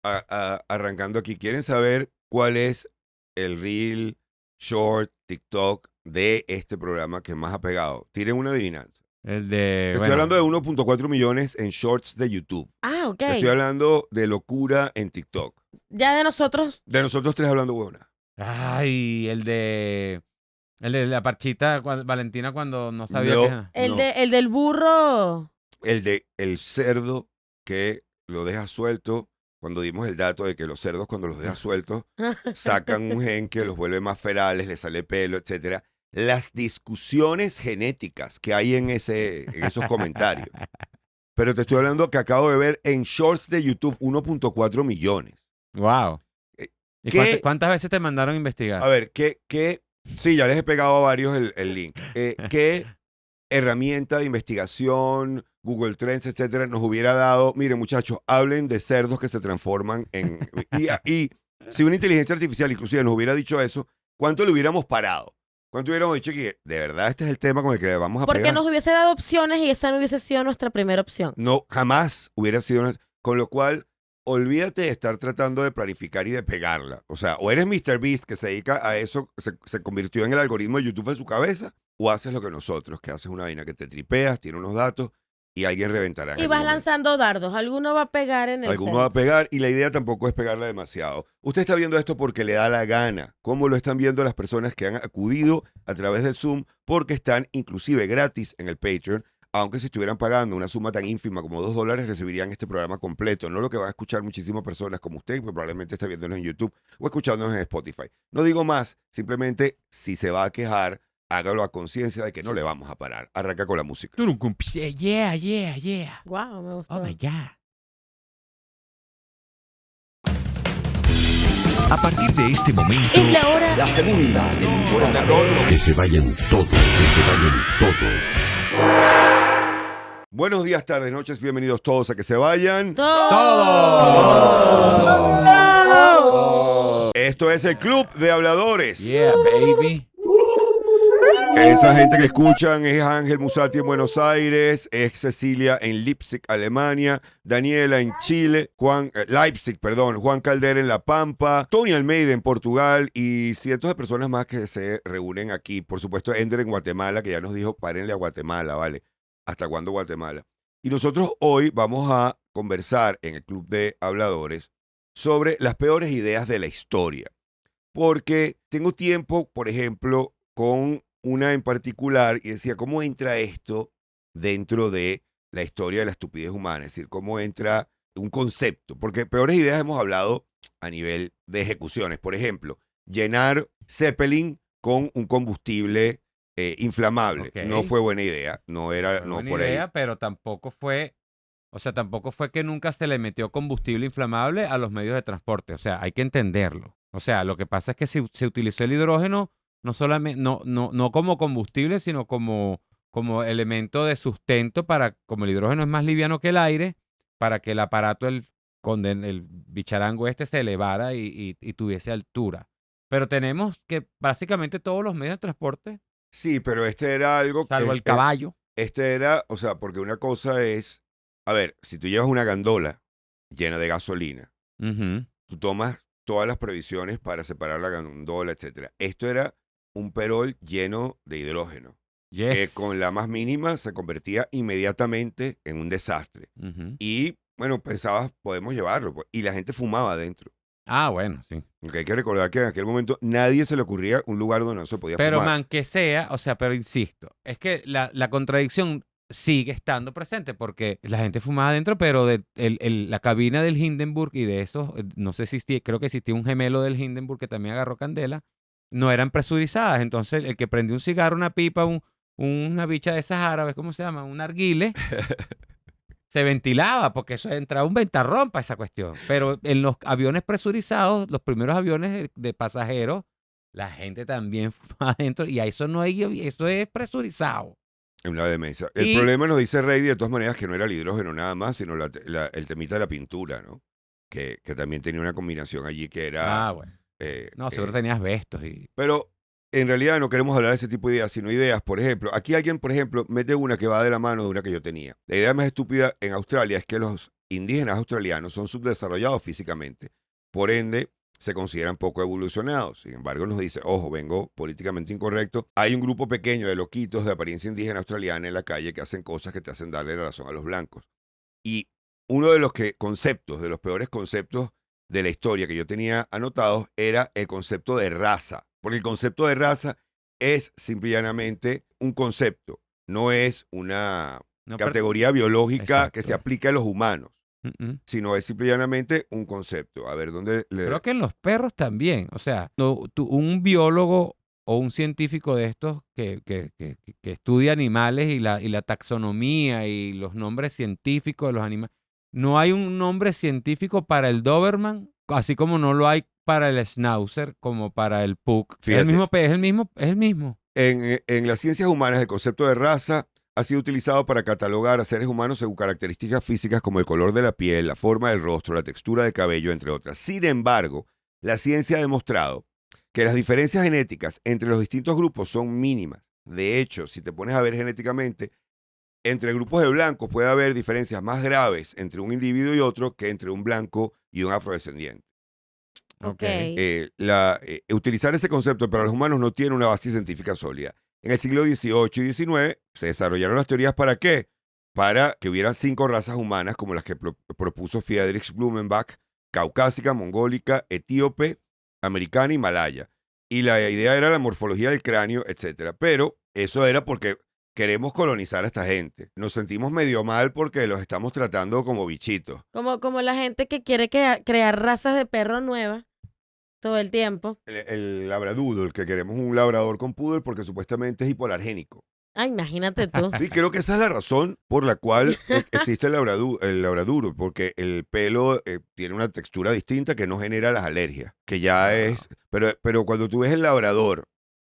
arrancando aquí. ¿Quieren saber cuál es el reel, short, TikTok de este programa que más ha pegado? Tiren una adivinanza. El de, Te estoy bueno, hablando de 1.4 millones en shorts de YouTube. Ok. Te estoy hablando de locura en TikTok. Ya de nosotros. De nosotros tres hablando buena. ay, el de la parchita Valentina cuando no sabía No, que... El, no. el del burro. El de el cerdo que lo deja suelto. Cuando dimos el dato de que los cerdos cuando los dejas sueltos sacan un gen que los vuelve más ferales, les sale pelo, etcétera. Las discusiones genéticas que hay en esos comentarios. Pero te estoy hablando que acabo de ver en shorts de YouTube 1.4 millones. Wow. Eh, ¿Y ¿qué? cuántas veces te mandaron a investigar? A ver, sí, ya les he pegado a varios el link. ¿Qué herramienta de investigación, Google Trends, etcétera, nos hubiera dado? Miren, muchachos, hablen de cerdos que se transforman en... Y si una inteligencia artificial inclusive nos hubiera dicho eso, ¿cuánto le hubiéramos parado? ¿Cuánto hubiéramos dicho que de verdad este es el tema con el que le vamos a Porque pegar? nos hubiese dado opciones y esa no hubiese sido nuestra primera opción. No, jamás hubiera sido con lo cual, olvídate de estar tratando de planificar y de pegarla. O sea, o eres Mr. Beast que se dedica a eso, se convirtió en el algoritmo de YouTube de su cabeza, o haces lo que nosotros, que haces una vaina que te tripeas, tiene unos datos y alguien reventará en Y algún vas momento. lanzando dardos. Alguno va a pegar en el Alguno va a centro. pegar y la idea tampoco es pegarla demasiado. Usted está viendo esto porque le da la gana. ¿Cómo lo están viendo las personas que han acudido a través del Zoom? Porque están inclusive gratis en el Patreon. Aunque si estuvieran pagando una suma tan ínfima como $2, recibirían este programa completo. No lo que van a escuchar muchísimas personas como usted, que probablemente está viéndonos en YouTube o escuchándonos en Spotify. No digo más, simplemente si se va a quejar, hágalo a conciencia de que no le vamos a parar. Arranca con la música. Yeah, yeah, yeah. Wow, me gustó. Oh my God. A partir de este momento, Es la hora. La segunda temporada de que se vayan todos, que se vayan todos. Buenos días, tardes, noches, bienvenidos todos a Que Se Vayan. ¡Todos! Esto es el Club de Habladores. Yeah, baby. Esa gente que escuchan es Ángel Musati en Buenos Aires, es Cecilia en Leipzig, Alemania, Daniela en Chile, Juan Caldera en La Pampa, Tony Almeida en Portugal y cientos de personas más que se reúnen aquí. Por supuesto, Ender en Guatemala, que ya nos dijo, párenle a Guatemala, ¿vale? ¿Hasta cuándo Guatemala? Y nosotros hoy vamos a conversar en el Club de Habladores sobre las peores ideas de la historia. Porque tengo tiempo, por ejemplo, con una en particular y decía, ¿cómo entra esto dentro de la historia de la estupidez humana? Es decir, ¿cómo entra un concepto? Porque peores ideas hemos hablado a nivel de ejecuciones. Por ejemplo, llenar Zeppelin con un combustible inflamable. Ok. No fue buena idea. No era, Fue no buena por idea, ahí. pero tampoco fue que nunca se le metió combustible inflamable a los medios de transporte. O sea, hay que entenderlo. O sea, lo que pasa es que se utilizó el hidrógeno no solamente, no como combustible, sino como elemento de sustento como el hidrógeno es más liviano que el aire, para que el aparato, el bicharango se elevara y tuviese altura. Pero tenemos que básicamente todos los medios de transporte, Sí, pero este era algo salvo el caballo. Este era, o sea, porque una cosa es, a ver, si tú llevas una gandola llena de gasolina, Ujú. tú tomas todas las previsiones para separar la gandola, etcétera. Esto era un perol lleno de hidrógeno, que Yes. con la más mínima se convertía inmediatamente en un desastre. Ujú. Y, bueno, pensabas, podemos llevarlo, pues, y la gente fumaba adentro. Ah, bueno, sí. Aunque hay que recordar que en aquel momento nadie se le ocurría un lugar donde no se podía Pero fumar. man, que sea, o sea, pero insisto, es que la contradicción sigue estando presente porque la gente fumaba adentro, pero la cabina del Hindenburg y de esos, no sé si existía, creo que existía un gemelo del Hindenburg que también agarró candela, no eran presurizadas. Entonces, el que prendió un cigarro, una pipa, una bicha de esas árabes, ¿cómo se llama? Un narguile, se ventilaba porque eso entraba un ventarrón para esa cuestión. Pero en los aviones presurizados, los primeros aviones de pasajeros, la gente también fuma adentro y a eso no hay, eso es presurizado. En una demencia. El Y- problema nos dice Rey de todas maneras que no era el hidrógeno nada más, sino el temita de la pintura, ¿no? Que también tenía una combinación allí que era... Ah, bueno. eh, No, seguro eh, tenías vestos y... pero en realidad no queremos hablar de ese tipo de ideas, sino ideas, por ejemplo, aquí alguien, por ejemplo, mete una que va de la mano de una que yo tenía. La idea más estúpida en Australia es que los indígenas australianos son subdesarrollados físicamente. Por ende, se consideran poco evolucionados. Sin embargo, nos dice, ojo, vengo políticamente incorrecto. Hay un grupo pequeño de loquitos de apariencia indígena australiana en la calle que hacen cosas que te hacen darle la razón a los blancos. Y uno de los conceptos, de los peores conceptos de la historia que yo tenía anotados era el concepto de raza. Porque el concepto de raza es simple y llanamente un concepto, no es una No, categoría biológica que Exacto. se aplica a los humanos, Mm-mm. sino es simple y llanamente un concepto. A ver, ¿dónde le...? Creo que en los perros también. O sea, un biólogo o un científico de estos que estudia animales y la taxonomía y los nombres científicos de los animales. No hay un nombre científico para el Doberman, así como no lo hay para el Schnauzer, como para el Pug. Es Fíjate. el mismo, es el mismo. En las ciencias humanas, el concepto de raza ha sido utilizado para catalogar a seres humanos según características físicas como el color de la piel, la forma del rostro, la textura del cabello, entre otras. Sin embargo, la ciencia ha demostrado que las diferencias genéticas entre los distintos grupos son mínimas. De hecho, si te pones a ver genéticamente, entre grupos de blancos puede haber diferencias más graves entre un individuo y otro que entre un blanco y un afrodescendiente. Ok. Utilizar ese concepto para los humanos no tiene una base científica sólida. En el siglo XVIII y XIX se desarrollaron las teorías ¿para qué? Para que hubiera 5 razas humanas como las que propuso Friedrich Blumenbach, caucásica, mongólica, etíope, americana y malaya. Y la idea era la morfología del cráneo, etc. Pero eso era porque queremos colonizar a esta gente. Nos sentimos medio mal porque los estamos tratando como bichitos. Como la gente que quiere crear razas de perro nuevas todo el tiempo. El labradoodle, que queremos un labrador con poodle porque supuestamente es hipoalergénico. Ah, imagínate tú. Sí, creo que esa es la razón por la cual existe el labradoodle, porque el pelo tiene una textura distinta que no genera las alergias, que ya es... Pero cuando tú ves el labrador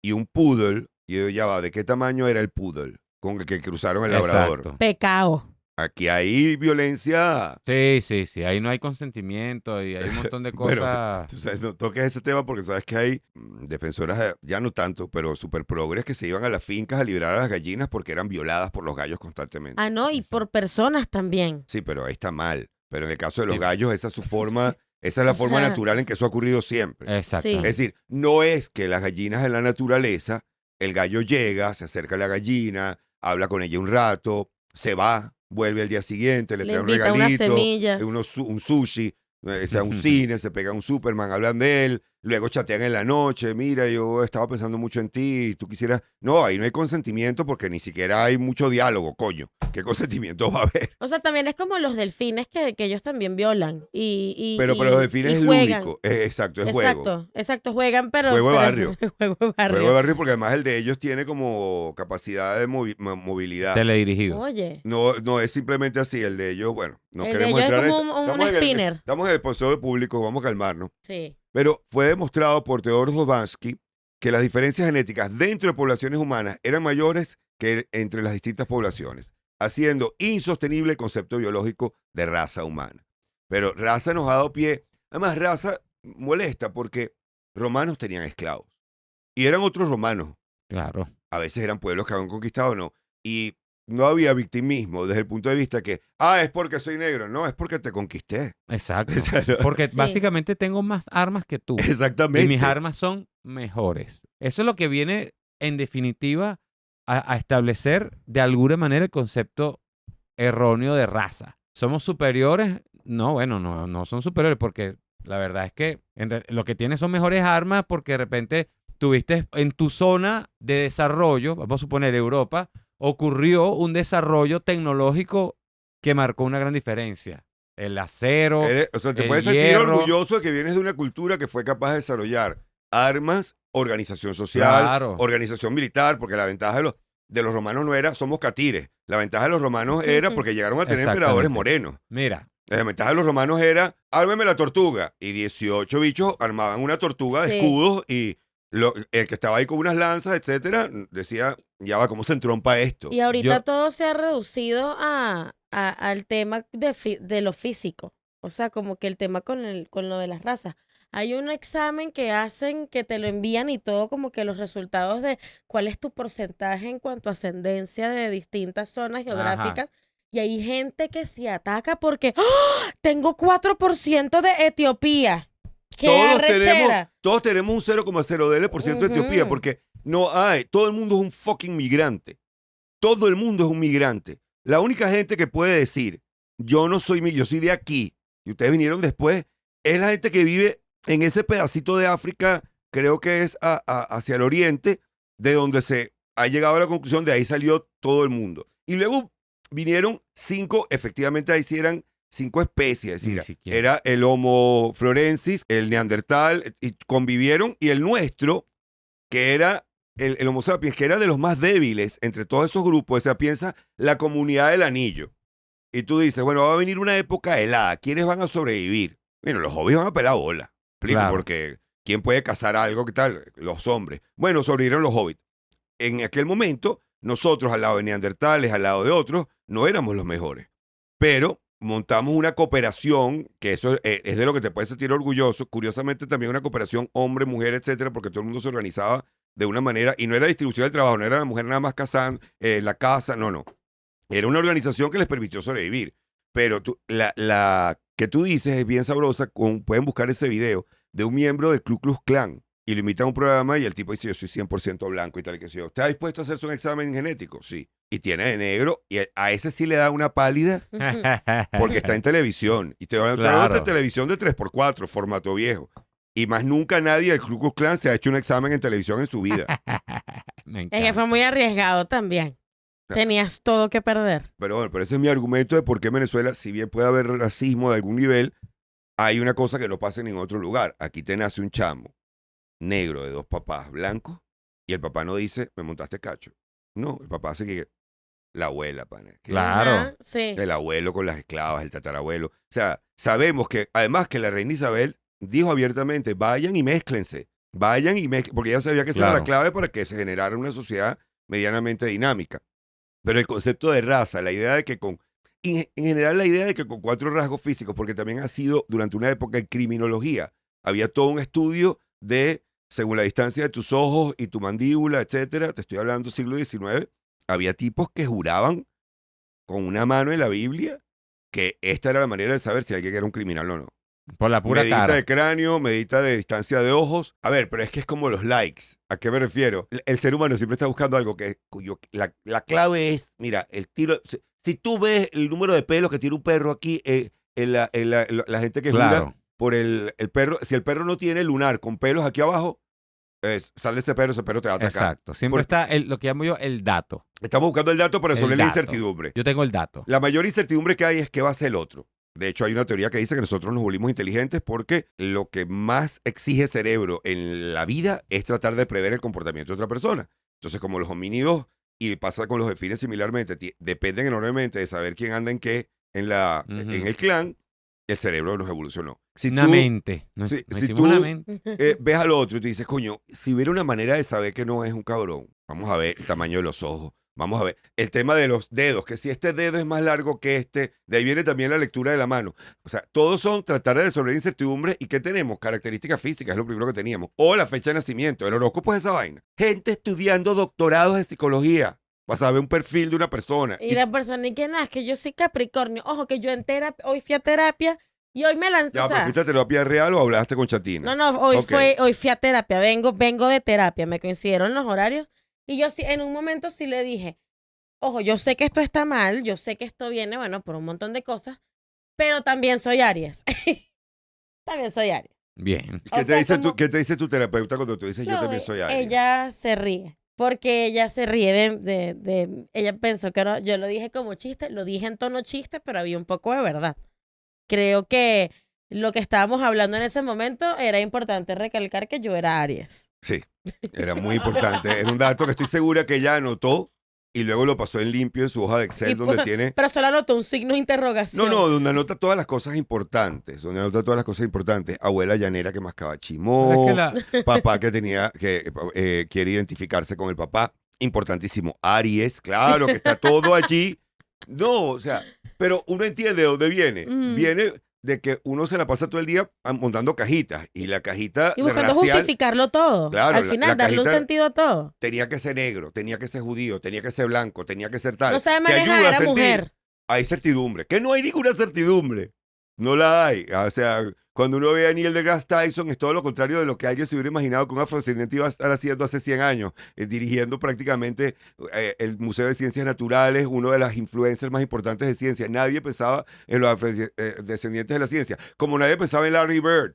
y un poodle, y yo digo, ya va, ¿de qué tamaño era el poodle con el que cruzaron el labrador? Exacto. Pecado. Aquí hay violencia... Sí. Ahí no hay consentimiento y hay un montón de Bueno, cosas. o sea, no toques ese tema porque sabes que hay defensoras, ya no tanto, pero super progres que se iban a las fincas a liberar a las gallinas porque eran violadas por los gallos constantemente. Ah, no, y por personas también. Sí, pero ahí está mal. Pero en el caso de los Sí. gallos, esa es su forma, esa es la O forma sea, natural en que eso ha ocurrido siempre. Exacto. Sí. Es decir, no es que las gallinas en la naturaleza, el gallo llega, se acerca a la gallina, habla con ella un rato, se va, vuelve al día siguiente, le Le trae un invita unas regalito, semillas. un sushi, a un cine, se pega un Superman, hablan de él, luego chatean en la noche, mira, yo estaba pensando mucho en ti, y tú quisieras... No, ahí no hay consentimiento porque ni siquiera hay mucho diálogo, coño. ¿Qué consentimiento va a haber? O sea, también es como los delfines que ellos también violan. Pero para los delfines y es juegan. lúdico. Exacto, es juego. Exacto, juegan, pero... Juego de pero- barrio. juego de barrio. Juego de barrio porque además el de ellos tiene como capacidad de movilidad. Teledirigido. Oye, No es simplemente así, el de ellos, bueno, no el de queremos ellos es entrar como en esto. un Estamos en el- spinner. Estamos en el episodio público, vamos a calmarnos. Sí. Pero fue demostrado por Theodor Hovansky que las diferencias genéticas dentro de poblaciones humanas eran mayores que entre las distintas poblaciones, haciendo insostenible el concepto biológico de raza humana. Pero raza nos ha dado pie, además raza molesta porque romanos tenían esclavos y eran otros romanos. Claro. A veces eran pueblos que habían conquistado, no. Y no había victimismo desde el punto de vista que, es porque soy negro. No, es porque te conquisté. Exacto. O sea, no- Porque Sí. básicamente tengo más armas que tú. Exactamente. Y mis armas son mejores. Eso es lo que viene, en definitiva, a establecer de alguna manera el concepto erróneo de raza. ¿Somos superiores? No, bueno, no son superiores porque la verdad es que lo que tienes son mejores armas porque de repente tuviste en tu zona de desarrollo, vamos a suponer Europa, ocurrió un desarrollo tecnológico que marcó una gran diferencia. El acero, O sea, te el puedes sentir hierro. orgulloso de que vienes de una cultura que fue capaz de desarrollar armas, organización social, Claro. organización militar, porque la ventaja de los romanos no era somos catires. La ventaja de los romanos era porque llegaron a tener emperadores Exactamente. morenos. Mira, La ventaja de los romanos era ármeme la tortuga. Y 18 bichos armaban una tortuga de Sí. escudos y el que estaba ahí con unas lanzas, etcétera, decía, ya va, ¿cómo se entrompa esto? Y ahorita Yo- todo se ha reducido al tema de lo físico. O sea, como que el tema con lo de las razas. Hay un examen que hacen que te lo envían y todo como que los resultados de cuál es tu porcentaje en cuanto a ascendencia de distintas zonas geográficas. Y hay gente que se ataca porque ¡ah! Tengo 4% de Etiopía. ¡Qué arrechera! Todos tenemos un 0,0% de Etiopía, Ujú. porque no hay, todo el mundo es un fucking migrante. Todo el mundo es un migrante. La única gente que puede decir, yo soy de aquí, y ustedes vinieron después, es la gente que vive en ese pedacito de África, creo que es hacia el oriente, de donde se ha llegado a la conclusión, de ahí salió todo el mundo. Y luego vinieron 5, efectivamente ahí sí eran 5 especies, es Ni decir, siquiera. era el Homo florensis, el Neandertal, y convivieron, y el nuestro, que era el Homo sapiens, que era de los más débiles entre todos esos grupos, o sea, piensa la comunidad del anillo. Y tú dices, bueno, va a venir una época helada, ¿quiénes van a sobrevivir? Bueno, los hobbits van a pelar bola, explico, Claro. porque ¿quién puede cazar algo? ¿Qué tal? Los hombres. Bueno, sobrevivieron los hobbits. En aquel momento, nosotros al lado de neandertales, al lado de otros, no éramos los mejores. Pero montamos una cooperación, que eso es de lo que te puedes sentir orgulloso. Curiosamente, también una cooperación hombre, mujer, etcétera, porque todo el mundo se organizaba de una manera, y no era distribución del trabajo, no era la mujer nada más cazando la casa, no. Era una organización que les permitió sobrevivir. Pero la que tú dices es bien sabrosa. Pueden buscar ese video de un miembro del Ku Klux Klan y lo invitan a un programa y el tipo dice, yo soy 100% blanco y tal y que sé yo. ¿Está dispuesto a hacerse un examen genético? Sí. Y tiene de negro y a ese sí le da una pálida porque está en televisión. Y te van a Claro. televisión de 3x4, formato viejo. Y más nunca nadie del Ku Klux Klan se ha hecho un examen en televisión en su vida. Me Es que encanta. fue muy arriesgado también. Tenías todo que perder. Pero bueno, pero ese es mi argumento de por qué en Venezuela, si bien puede haber racismo de algún nivel, hay una cosa que no pasa en ningún otro lugar. Aquí te nace un chamo negro de 2 papás blancos y el papá no dice, me montaste cacho. No, el papá hace que la abuela, pana. Que Claro. Ajá, sí. el abuelo con las esclavas, el tatarabuelo. O sea, sabemos que, además que la reina Isabel dijo abiertamente, vayan y mézclense. Vayan y mezclen, porque ella sabía que esa era la Claro. clave para que se generara una sociedad medianamente dinámica. Pero el concepto de raza, la idea de que en general la idea de que con 4 rasgos físicos, porque también ha sido durante una época en criminología, había todo un estudio de, según la distancia de tus ojos y tu mandíbula, etcétera, te estoy hablando siglo XIX, había tipos que juraban con una mano en la Biblia que esta era la manera de saber si alguien era un criminal o no. Por la pura Medita cara. de cráneo, medita de distancia de ojos. A ver, pero es que es como los likes. ¿A qué me refiero? El ser humano siempre está buscando algo la clave es, mira, el tiro. Si tú ves el número de pelos que tiene un perro aquí, la gente que jura Claro. por el perro, si el perro no tiene lunar con pelos aquí abajo, sale ese perro te va a atacar. Exacto. Siempre está lo que llamo yo el dato. Estamos buscando el dato para El resolver la dato. incertidumbre. Yo tengo el dato. La mayor incertidumbre que hay es qué va a hacer el otro. De hecho, hay una teoría que dice que nosotros nos volvimos inteligentes porque lo que más exige cerebro en la vida es tratar de prever el comportamiento de otra persona. Entonces, como los homínidos, y pasa con los delfines similarmente, dependen enormemente de saber quién anda en qué en Ujú. el clan, el cerebro nos evolucionó. Si Una tú mente. Nos si hicimos tú- una mente. ves al otro y te dices, coño, si hubiera una manera de saber que no es un cabrón, vamos a ver el tamaño de los ojos, vamos a ver el tema de los dedos, que si este dedo es más largo que este, de ahí viene también la lectura de la mano. O sea, todos son tratar de resolver incertidumbres. ¿Y qué tenemos? Características físicas, es lo primero que teníamos. O la fecha de nacimiento, el horóscopo es esa vaina. Gente estudiando doctorados de psicología para saber un perfil de una persona. Y la persona, ¿y qué nada? Es que yo soy Capricornio. Ojo, que yo en terapia, hoy fui a terapia y hoy me lancé. ¿Ya O sea, fuiste a terapia real o hablaste con Chatina? no, hoy Ok. hoy fui a terapia. Vengo de terapia. Me coincidieron los horarios. Y yo sí, en un momento sí le dije, ojo, yo sé que esto está mal, yo sé que esto viene, bueno, por un montón de cosas, pero también soy Aries. También soy Aries. Bien. ¿Qué, O sea, como- ¿Qué te dice tu terapeuta cuando tú dices yo también soy Aries? Ella se ríe. Porque ella se ríe ella pensó que yo lo dije como chiste, lo dije en tono chiste, pero había un poco de verdad. Creo que lo que estábamos hablando en ese momento era importante recalcar que yo era Aries. Sí, era muy importante. Era un dato que estoy segura que ella anotó y luego lo pasó en limpio en su hoja de Excel Y donde pues, tiene... Pero solo anotó un signo de interrogación. No, donde anota todas las cosas importantes. Donde anota todas las cosas importantes. Abuela llanera que mascaba Pero chimó. es que la- Papá que quiere identificarse con el papá. Importantísimo. Aries, claro, que está todo allí. No, o sea, pero uno entiende de dónde viene. Mm. Viene de que uno se la pasa todo el día montando cajitas. Y la cajita Y buscando racial justificarlo todo. Claro, Al la final, darle un cajita- sentido a todo. tenía que ser negro, tenía que ser judío, tenía que ser blanco, tenía que ser tal. No sabe Te manejar, ayuda a era sentir- mujer. hay certidumbre. Que no hay ninguna certidumbre. No la hay. O sea, cuando uno ve a Neil deGrasse Tyson, es todo lo contrario de lo que alguien se hubiera imaginado que un afrodescendiente iba a estar haciendo hace 100 años, dirigiendo prácticamente el Museo de Ciencias Naturales, uno de las influencers más importantes de ciencia. Nadie pensaba en los afrodescendientes de la ciencia, como nadie pensaba en Larry Bird,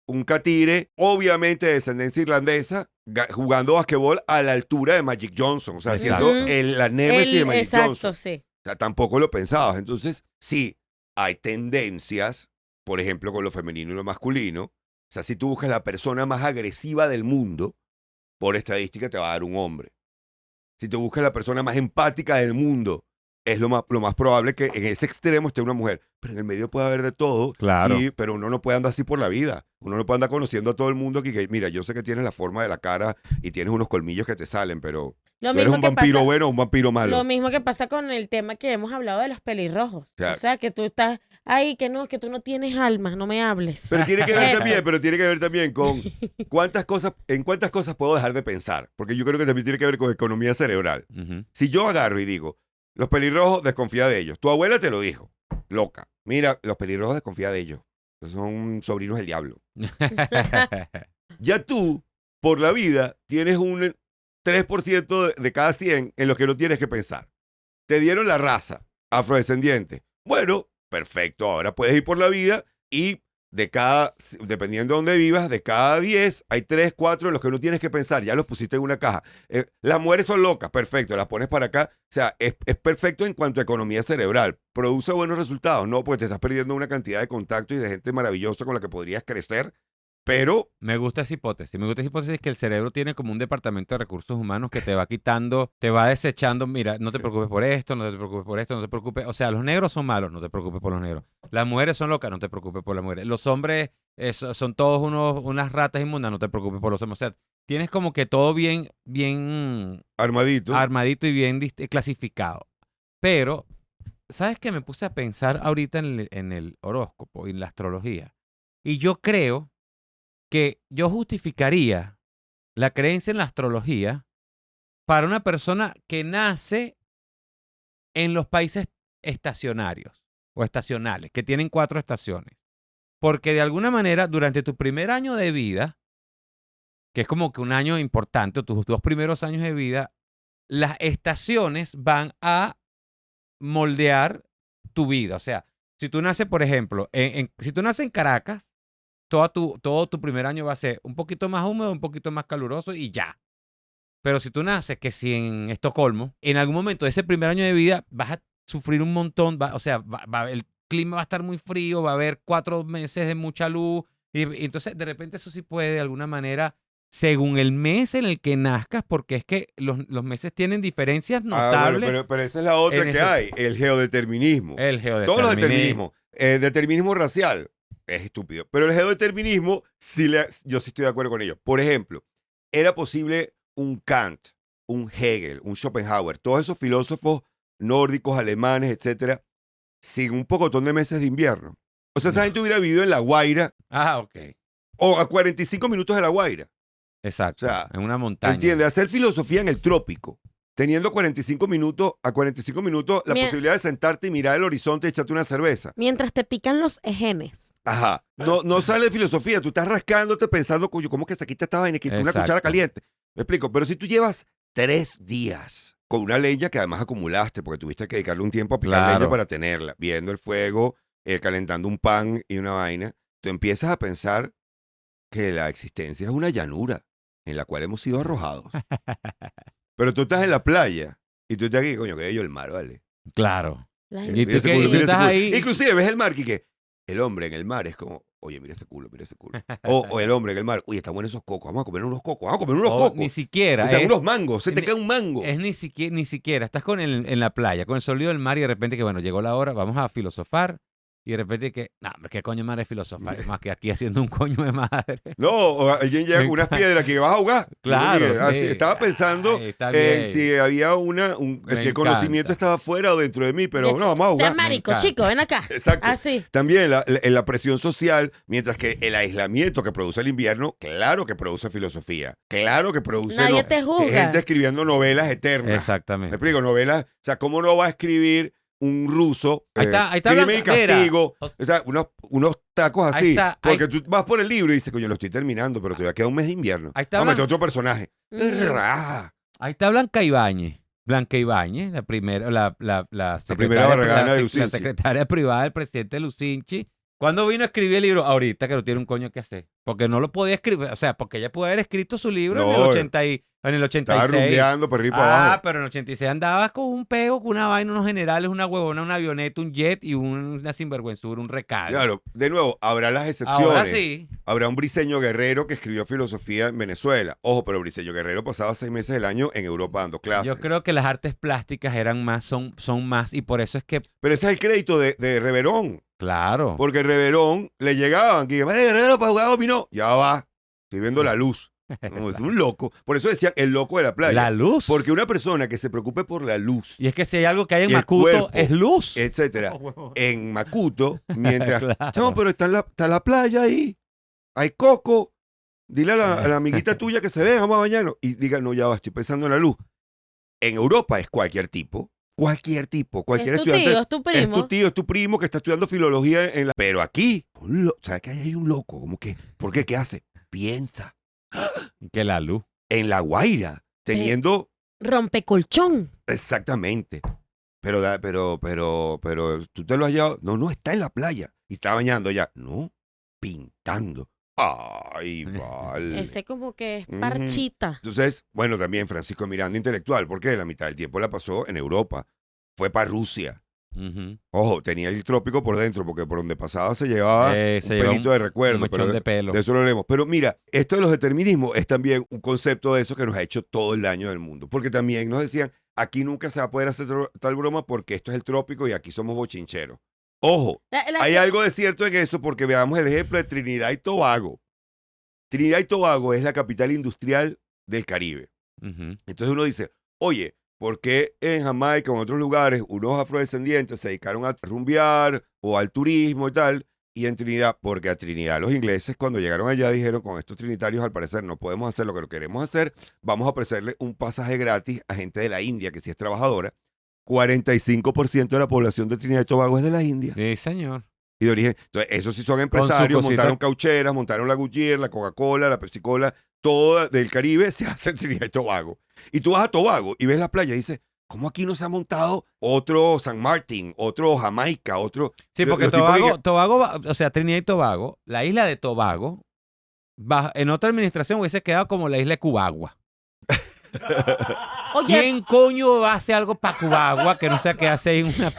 un catire, obviamente de descendencia irlandesa, jugando basquetbol a la altura de Magic Johnson, o sea, Exacto. siendo la némesis de Magic Exacto, Johnson. sí. O sea, tampoco lo pensabas. Entonces, sí, hay tendencias, por ejemplo, con lo femenino y lo masculino. O sea, si tú buscas la persona más agresiva del mundo, por estadística te va a dar un hombre. Si tú buscas la persona más empática del mundo, es lo más probable que en ese extremo esté una mujer. Pero en el medio puede haber de todo. Claro. Pero uno no puede andar así por la vida. Uno no puede andar conociendo a todo el mundo que mira, yo sé que tienes la forma de la cara y tienes unos colmillos que te salen, pero Lo tú eres mismo un que vampiro pasa, bueno o un vampiro malo. lo mismo que pasa con el tema que hemos hablado de los pelirrojos. Claro. O sea, que tú estás ahí, que no, que tú no tienes alma, no me hables. Pero tiene que ver Eso. también, con en cuántas cosas puedo dejar de pensar. Porque yo creo que también tiene que ver con economía cerebral. Ujú. Si yo agarro y digo, los pelirrojos, desconfía de ellos. Tu abuela te lo dijo, loca. Mira, los pelirrojos, desconfía de ellos. Son sobrinos del diablo. Ya tú, por la vida, tienes un 3% de cada 100 en los que no tienes que pensar. Te dieron la raza afrodescendiente. Bueno, perfecto. Ahora puedes ir por la vida y dependiendo de dónde vivas, de cada 10, hay 3, 4 en los que no tienes que pensar. Ya los pusiste en una caja. Las mujeres son locas. Perfecto. Las pones para acá. O sea, es perfecto en cuanto a economía cerebral. ¿Produce buenos resultados? No, porque te estás perdiendo una cantidad de contactos y de gente maravillosa con la que podrías crecer. Pero Me gusta esa hipótesis. Me gusta esa hipótesis que el cerebro tiene como un departamento de recursos humanos que te va quitando, te va desechando. Mira, no te preocupes por esto, no te preocupes por esto, no te preocupes. O sea, los negros son malos, no te preocupes por los negros. Las mujeres son locas, no te preocupes por las mujeres. Los hombres son todos unas ratas inmundas, no te preocupes por los hombres. O sea, tienes como que todo bien armadito. armadito y bien clasificado. Pero, ¿sabes qué? Me puse a pensar ahorita en el horóscopo y en la astrología. Y yo creo que yo justificaría la creencia en la astrología para una persona que nace en los países estacionarios o estacionales, que tienen 4 estaciones. Porque de alguna manera, durante tu primer año de vida, que es como que un año importante, o tus 2 primeros años de vida, las estaciones van a moldear tu vida. O sea, si tú naces, por ejemplo, si tú naces en Caracas, todo tu primer año va a ser un poquito más húmedo, un poquito más caluroso y ya. Pero si tú naces, que si en Estocolmo, en algún momento de ese primer año de vida vas a sufrir un montón, el clima va a estar muy frío, va a haber 4 meses de mucha luz, y entonces de repente eso sí puede de alguna manera, según el mes en el que nazcas, porque es que los meses tienen diferencias notables. Bueno, pero esa es la otra en que eso. hay, el geodeterminismo. El Todos los geodeterminismo. determinismos. El determinismo racial es estúpido. Pero el geodeterminismo, yo sí estoy de acuerdo con ello. Por ejemplo, era posible un Kant, un Hegel, un Schopenhauer, todos esos filósofos nórdicos, alemanes, etcétera, sin un pocotón de meses de invierno. O sea, esa gente hubiera vivido en La Guaira Ah, ok. o a 45 minutos de La Guaira. Exacto. O sea, en una montaña. ¿Entiendes? Hacer filosofía en el trópico. Teniendo 45 minutos la posibilidad de sentarte y mirar el horizonte y echarte una cerveza. Mientras te pican los ejenes. Ajá. No sale de filosofía. Tú estás rascándote pensando, coño, ¿cómo que se quita esta vaina? Que una Exacto. cuchara caliente. Me explico. Pero si tú llevas 3 días con una leña que además acumulaste porque tuviste que dedicarle un tiempo a picar Claro. leña para tenerla, viendo el fuego, calentando un pan y una vaina, tú empiezas a pensar que la existencia es una llanura en la cual hemos sido arrojados. Pero tú estás en la playa y tú estás aquí, coño, que bello el mar, ¿vale? Claro. La Y gente- tú Mira ese que- culo, y tú mira ese estás culo. ahí- Inclusive ves el mar y que el hombre en el mar es como, oye, mira ese culo, mira ese culo. O el hombre en el mar, oye, están buenos esos cocos, vamos a comer unos cocos, vamos a comer unos O cocos. ni siquiera. O sea, es- unos mangos, se te ni- cae un mango. Es ni siquiera. Estás en la playa, con el sonido del mar y de repente que, bueno, llegó la hora, vamos a filosofar. Y de repente que, no, hombre, ¿qué coño madre es filosofar? Es más que aquí haciendo un coño de madre. No, o alguien llega con unas piedras que vas a jugar. Claro, Así, sí. estaba pensando Ay, está bien. si había Me si el conocimiento encanta. estaba fuera o dentro de mí, pero no, vamos a Sea jugar. marico, encanta. chico, ven acá. Exacto. Así. También la presión social, mientras que el aislamiento que produce el invierno, claro que produce filosofía, claro que produce Nadie te juzga. gente escribiendo novelas eternas. ¿Me Exactamente. explico? Novelas, o sea, ¿cómo no va a escribir un ruso, Ahí está Crimen y Blanca, mira. Castigo, O o sea, unos tacos Ahí así. está, Porque tú vas por el libro y dices, coño, lo estoy terminando, pero todavía queda un mes de invierno. Ahí está Vamos a meter Blanca. otro personaje. Ujú. Ra. Ahí está Blanca Ibáñez. Blanca Ibáñez, la primera, la primera secretaria, barragana de la Lucinchi. secretaria privada del presidente Lucinchi. ¿Cuándo vino a escribir el libro? Ahorita que no tiene un coño que hacer. Porque no lo podía escribir. O sea, porque ella pudo haber escrito su libro en el No, 86. Estaba rumbeando por arriba y para abajo. Pero en el 86 andabas con un pego, con una vaina, unos generales, una huevona, una avioneta, un jet y una sinvergüenzura, un recado. Claro, de nuevo, habrá las excepciones. Ahora sí. Habrá un Briceño Guerrero que escribió filosofía en Venezuela. Ojo, pero Briceño Guerrero pasaba 6 meses del año en Europa dando clases. Yo creo que las artes plásticas eran más, son más, y por eso es que, Pero ese es el crédito de Reverón. claro. Porque Reverón le llegaban, que vale, Guerrero para jugar dominó. Ya va, estoy viendo la luz. No, es un loco. Por eso decían el loco de la playa. La luz. Porque una persona que se preocupe por la luz, Y es que si hay algo que hay en Y el Macuto, cuerpo, es luz. etcétera, Oh, huevón. en Macuto, mientras. Claro. No, pero está la playa ahí. Hay coco. Dile a la amiguita tuya que se ve, vamos a bañarnos. Y diga, no, ya va, estoy pensando en la luz. En Europa es cualquier tipo, cualquier Es tu estudiante. tío, es tu Es primo. tu tío, es tu primo que está estudiando filología en la. Pero aquí, ¿sabes que hay un loco? Como que, ¿por qué? ¿Qué hace? Piensa. Que la luz. En La Guaira, teniendo. Rompecolchón. Exactamente. Pero, tú te lo has llevado. No, está en la playa. Y está bañando ya. No, pintando. Ay, vale. Ese como que es Ujú. parchita. Entonces, bueno, también Francisco Miranda, intelectual, porque la mitad del tiempo la pasó en Europa. Fue para Rusia. Ujú. Ojo, tenía el trópico por dentro, porque por donde pasaba se llevaba Se un lleva pelito de recuerdo. Un mechón Pero de pelo. de eso lo leemos. Pero mira, esto de los determinismos es también un concepto de eso que nos ha hecho todo el daño del mundo. Porque también nos decían, aquí nunca se va a poder hacer tal broma porque esto es el trópico y aquí somos bochincheros. Ojo, hay algo de cierto en eso porque veamos el ejemplo de Trinidad y Tobago. Trinidad y Tobago es la capital industrial del Caribe. Ujú. Entonces uno dice, oye, ¿por qué en Jamaica o en otros lugares unos afrodescendientes se dedicaron a rumbear o al turismo y tal? Y en Trinidad, porque a Trinidad los ingleses cuando llegaron allá dijeron, con estos trinitarios al parecer no podemos hacer lo que queremos hacer, vamos a ofrecerle un pasaje gratis a gente de la India que sí es trabajadora. 45% de la población de Trinidad y Tobago es de la India Sí, señor. y de origen. Entonces, esos sí son empresarios, cosita. montaron caucheras, montaron la Goodyear, la Coca-Cola, la Pepsi-Cola, todo del Caribe se hace en Trinidad y Tobago. Y tú vas a Tobago y ves la playa y dices, ¿cómo aquí no se ha montado otro San Martín, otro Jamaica, otro? Sí, porque Los tipos que- Tobago, o sea, Trinidad y Tobago, la isla de Tobago, en otra administración hubiese quedado como la isla de Cubagua. Oye, ¿Quién coño hace algo para Cubagua que no sea que hace en una...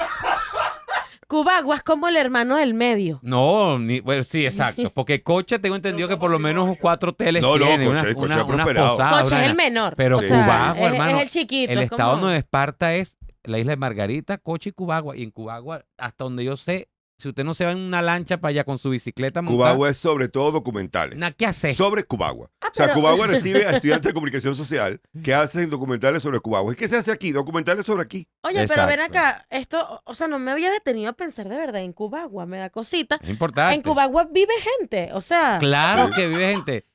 Cubagua es como el hermano del medio. No, bueno, sí, exacto. Porque Coche tengo entendido que por lo menos 4 hoteles No, tiene. Coche ha prosperado. posadas, Coche una es el vaina. menor. Pero o sea, Cubagua, es, hermano, es el chiquito. El es estado como- de Esparta es la isla de Margarita, Coche y Cubagua. Y en Cubagua, hasta donde yo sé, si usted no se va en una lancha para allá con su bicicleta montada, Cubagua es sobre todo documentales. nada que hacer. Sobre Cubagua. Ah, O sea, pero- Cubagua recibe a estudiantes de comunicación social que hacen documentales sobre Cubagua. ¿Y qué se hace aquí? Documentales sobre aquí. Oye, pero ven Exacto. acá, esto, o sea, no me había detenido a pensar de verdad en Cubagua, me da cosita. Es importante. En Cubagua vive gente, o sea, Claro Sí. que vive gente.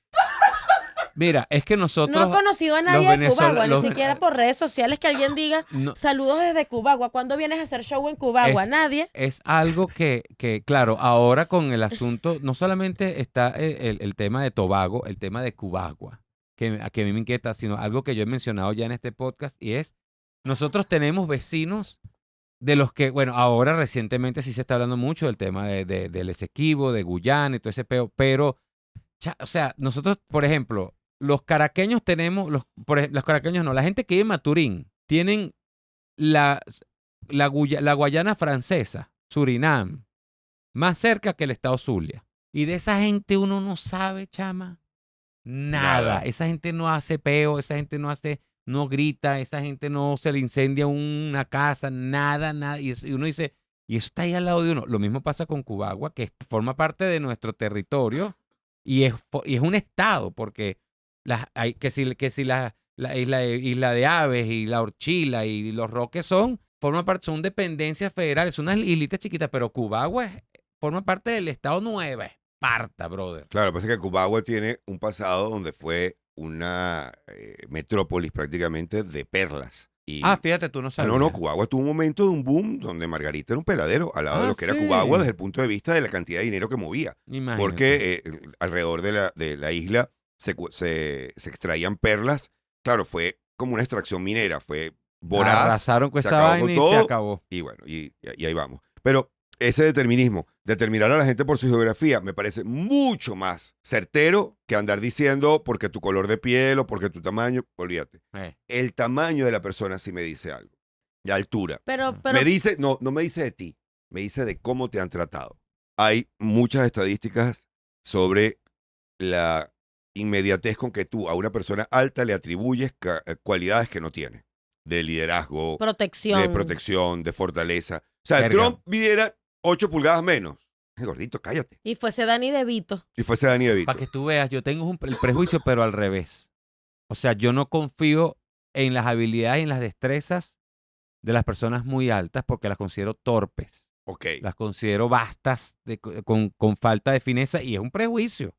Mira, es que nosotros... no he conocido a nadie de venezolanos- Cubagua, ni los- siquiera por redes sociales que alguien diga, no- saludos desde Cubagua, ¿cuándo vienes a hacer show en Cubagua? Es- Nadie. es algo que, claro, ahora con el asunto, no solamente está el tema de Tobago, el tema de Cubagua, que a mí me inquieta, sino algo que yo he mencionado ya en este podcast, y es, nosotros tenemos vecinos de los que, bueno, ahora recientemente sí se está hablando mucho del tema del Esequibo, de Guyana y todo ese peo, pero, o sea, nosotros, por ejemplo, los caraqueños tenemos, los caraqueños no, la gente que vive en Maturín, tienen la Guayana francesa, Surinam, más cerca que el estado Zulia. Y de esa gente uno no sabe, chama, nada. Nada. Esa gente no hace peo, esa gente no grita, esa gente no se le incendia una casa, nada. Y uno dice, y eso está ahí al lado de uno. Lo mismo pasa con Cubagua, que forma parte de nuestro territorio y es un estado, porque que si la isla de Aves y la Orchila y los Roques forman parte, son dependencias federales, son unas islitas chiquitas, pero Cubagua forma parte del estado Nueva Esparta, brother. Claro, lo que pasa es que Cubagua tiene un pasado donde fue una metrópolis prácticamente de perlas. Y, Fíjate, tú no sabes. no, Cubagua tuvo un momento de un boom donde Margarita era un peladero al lado de lo que era sí. Cubagua desde el punto de vista de la cantidad de dinero que movía. Imagínate. Porque alrededor de la isla se extraían perlas. Claro, fue como una extracción minera, fue voraz. Arrasaron con se esa acabó vaina con y todo. se acabó. Y bueno, y ahí vamos. Pero ese determinismo, determinar a la gente por su geografía, me parece mucho más certero que andar diciendo porque tu color de piel o porque tu tamaño, olvídate. El tamaño de la persona sí me dice algo. La altura. Pero Me dice, no me dice de ti, me dice de cómo te han tratado. Hay muchas estadísticas sobre la inmediatez con que tú a una persona alta le atribuyes cualidades que no tiene. De liderazgo, protección. de protección, de fortaleza. O sea, Verga. Trump midiera 8 pulgadas menos. Gordito, cállate. Y fuese Dani DeVito. Y fuese Dani DeVito. Para que tú veas, yo tengo el prejuicio, pero al revés. O sea, yo no confío en las habilidades y en las destrezas de las personas muy altas porque las considero torpes. Ok. Las considero vastas, con falta de fineza, y es un prejuicio.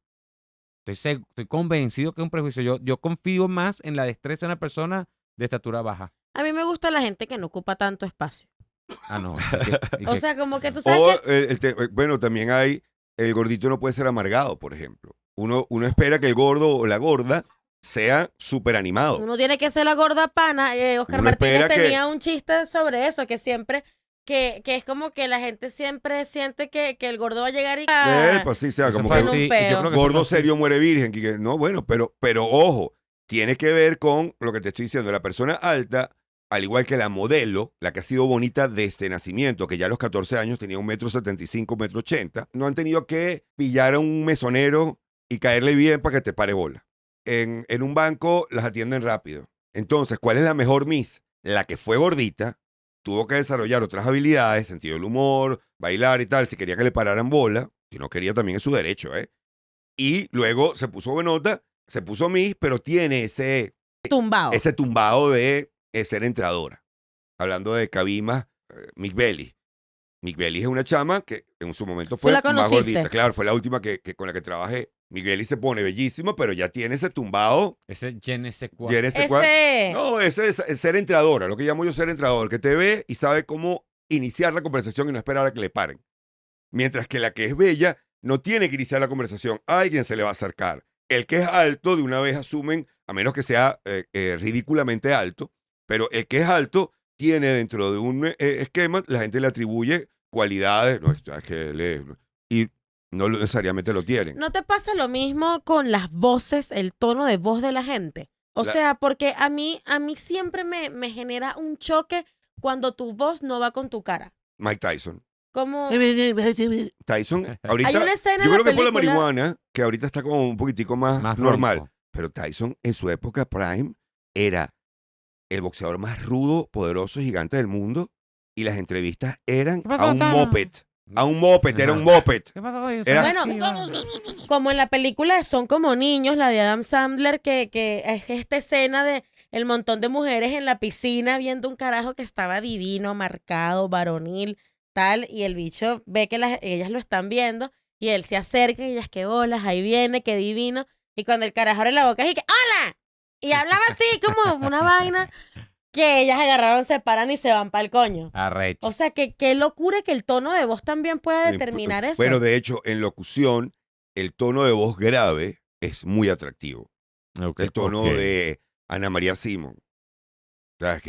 Estoy convencido que es un prejuicio. Yo confío más en la destreza de una persona de estatura baja. A mí me gusta la gente que no ocupa tanto espacio. No. O sea, como que tú O sabes que... bueno, también hay, el gordito no puede ser amargado, por ejemplo. Uno espera que el gordo o la gorda sea súper animado. Uno tiene que ser la gorda pana. Oscar Uno Martínez espera que- tenía un chiste sobre eso, que siempre, que es como que la gente siempre siente que el gordo va a llegar y... Pues sí, sea, Eso como fue que un así, y peo. yo creo que eso gordo fue así. serio muere virgen. Que no, bueno, pero ojo, tiene que ver con lo que te estoy diciendo. La persona alta, al igual que la modelo, la que ha sido bonita desde nacimiento, que ya a los 14 años tenía 1,75 m, 1,80 m, no han tenido que pillar a un mesonero y caerle bien para que te pare bola. En un banco las atienden rápido. Entonces, ¿cuál es la mejor Miss? La que fue gordita, tuvo que desarrollar otras habilidades, sentido del humor, bailar y tal, si quería que le pararan bola, si no quería también es su derecho, ¿eh? Y luego se puso buenota, se puso Miss, pero tiene ese Tumbado. tumbado de ser entradora. Hablando de Cabimas, Mick Belly. Mick Belly es una chama que en su momento fue la más conociste? gordita. Claro, fue la última con la que trabajé. Mick Belly se pone bellísima, pero ya tiene ese tumbado. Ese je ne sais quoi. Tiene ese cual- Ese... No, ese es ser entradora, lo que llamo yo ser entrador, que te ve y sabe cómo iniciar la conversación y no esperar a que le paren. Mientras que la que es bella no tiene que iniciar la conversación, alguien se le va a acercar. El que es alto, de una vez asumen, a menos que sea ridículamente alto, pero el que es alto tiene dentro de un esquema, la gente le atribuye cualidades, no, es que y no necesariamente lo tienen. ¿No te pasa lo mismo con las voces, el tono de voz de la gente? O sea, porque a mí siempre me genera un choque cuando tu voz no va con tu cara. Mike Tyson. Como... Tyson, ahorita, Hay una escena yo en la creo que por la película- marihuana, que ahorita está como un poquitico más normal. ronco. Pero Tyson en su época prime era el boxeador más rudo, poderoso y gigante del mundo. Y las entrevistas eran ¿Qué pasó, a un Tano? moped. A un moped, era un Ajá. moped. ¿Qué pasó con eso? Era- Bueno, como en la película de Son como niños, la de Adam Sandler, que es esta escena de el montón de mujeres en la piscina viendo un carajo que estaba divino, marcado, varonil, tal, y el bicho ve que ellas lo están viendo y él se acerca y ellas, qué bolas, ahí viene, qué divino, y cuando el carajo abre la boca, y que, ¡hola! Y hablaba así como una vaina que ellas agarraron, se paran y se van para el coño. Arrecho. O sea, que qué locura que el tono de voz también pueda determinar eso. Bueno, de hecho, en locución, el tono de voz grave es muy atractivo. Ok, El tono ok. de Ana María Simón. ¿Sabes?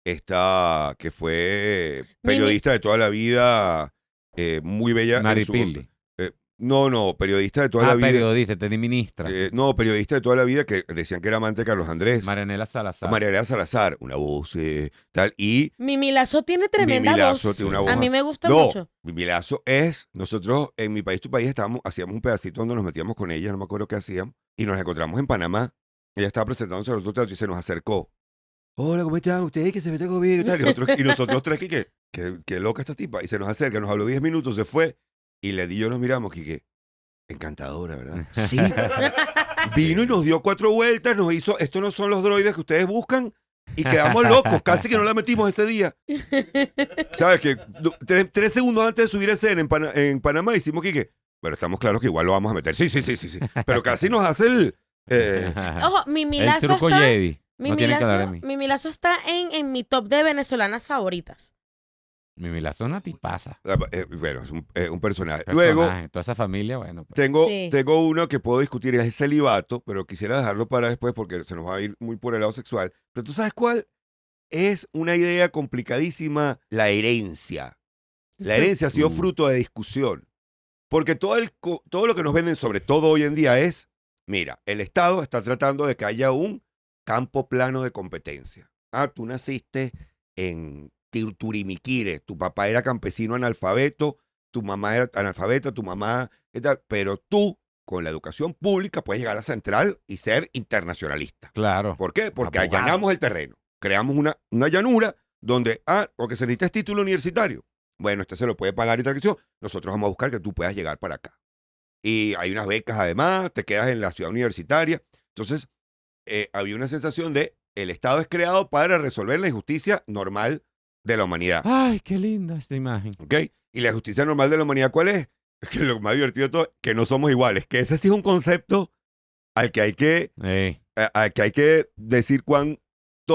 Esta que fue periodista de toda la vida, muy bella. Maripili. No, periodista de toda la vida. Periodista, te di ministra. No, periodista de toda la vida que decían que era amante de Carlos Andrés. Marianela Salazar. María Elena Salazar, una voz tal. Y Mimi Lazo tiene tremenda Mimi Lazo voz. tiene una voz. A mí me gusta no, mucho. Mimi Lazo es, nosotros en Mi País, Tu País hacíamos un pedacito donde nos metíamos con ella, no me acuerdo qué hacíamos, y nos encontramos en Panamá. Ella estaba presentándose al otro teatro y se nos acercó. Hola, ¿cómo están ustedes? Que se meten conmigo y tal. Y nosotros tres, que loca esta tipa. Y se nos acerca, nos habló 10 minutos, se fue. Y Lady y yo nos miramos, que encantadora, ¿verdad? Sí. Vino y nos dio 4 vueltas, nos hizo, estos no son los droides que ustedes buscan. Y quedamos locos, casi que no la metimos ese día. ¿Sabes? Que 3 segundos antes de subir a escena en Panamá hicimos pero estamos claros que igual lo vamos a meter. Sí. Pero casi nos hace Ojo, Mimi El Lazo truco está... Jedi. No tienen que hablar de mí. Mimi Lazo está en mi top de venezolanas favoritas. Mimi Lazo es una tipaza. Bueno, es un personaje. Luego, Personaje. Toda esa familia, bueno. Pues. Sí. tengo uno que puedo discutir, es el celibato, pero quisiera dejarlo para después porque se nos va a ir muy por el lado sexual. Pero ¿tú sabes cuál? Es una idea complicadísima, la herencia. La herencia ha sido fruto de discusión. Porque todo lo que nos venden, sobre todo hoy en día, es, mira, el Estado está tratando de que haya un campo plano de competencia. Ah, tú naciste en Turimiquire, tu papá era campesino analfabeto, tu mamá era analfabeta, tu mamá, pero tú, con la educación pública, puedes llegar a Central y ser internacionalista. Claro. ¿Por qué? Porque Abogado. allanamos el terreno. Creamos una llanura donde, porque se necesita título universitario. Bueno, se lo puede pagar y tal. Nosotros vamos a buscar que tú puedas llegar para acá. Y hay unas becas además, te quedas en la ciudad universitaria. Entonces, había una sensación de el Estado es creado para resolver la injusticia normal de la humanidad. Ay, qué linda esta imagen. ¿Ok? Y la justicia normal de la humanidad, ¿cuál es? Que lo más divertido de todo, que no somos iguales. Que ese sí es un concepto al que hay que decir cuánto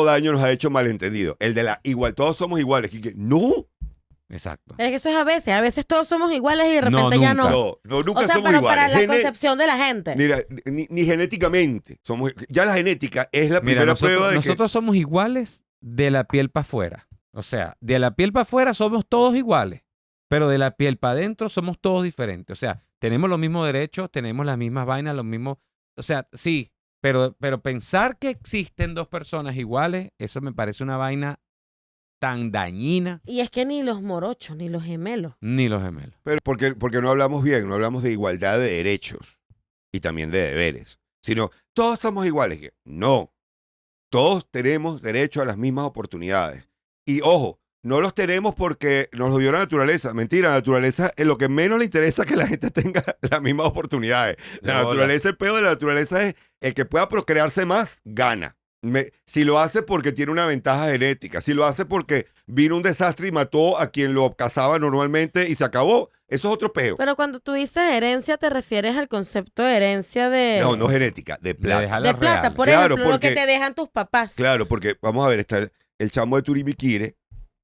daño nos ha hecho malentendido. El de la igual, todos somos iguales. Y que, no, Exacto. Es que eso es a veces todos somos iguales y de repente ya nunca. no. nunca O sea, somos pero iguales. para la concepción de la gente. Mira, ni genéticamente. Ya la genética es la Mira, primera prueba de nosotros somos iguales de la piel para afuera. O sea, de la piel para afuera somos todos iguales, pero de la piel para adentro somos todos diferentes. O sea, tenemos los mismos derechos, tenemos las mismas vainas, los mismos... O sea, sí, pero pensar que existen dos personas iguales, eso me parece una vaina tan dañina. Y es que ni los morochos, ni los gemelos. Ni los gemelos. Pero porque no hablamos bien, no hablamos de igualdad de derechos y también de deberes, sino todos somos iguales. No, todos tenemos derecho a las mismas oportunidades. Y ojo, no los tenemos porque nos lo dio la naturaleza. Mentira, la naturaleza es lo que menos le interesa que la gente tenga las mismas oportunidades. La naturaleza, el peor de la naturaleza es el que pueda procrearse más, gana. Si lo hace porque tiene una ventaja genética, si lo hace porque vino un desastre y mató a quien lo cazaba normalmente y se acabó, eso es otro peo. Pero cuando tú dices herencia, te refieres al concepto de herencia de... No, no genética, de plata. De plata, por Claro, ejemplo, lo que porque- te dejan tus papás. Claro, porque vamos a ver, está el chamo de Turimiquire,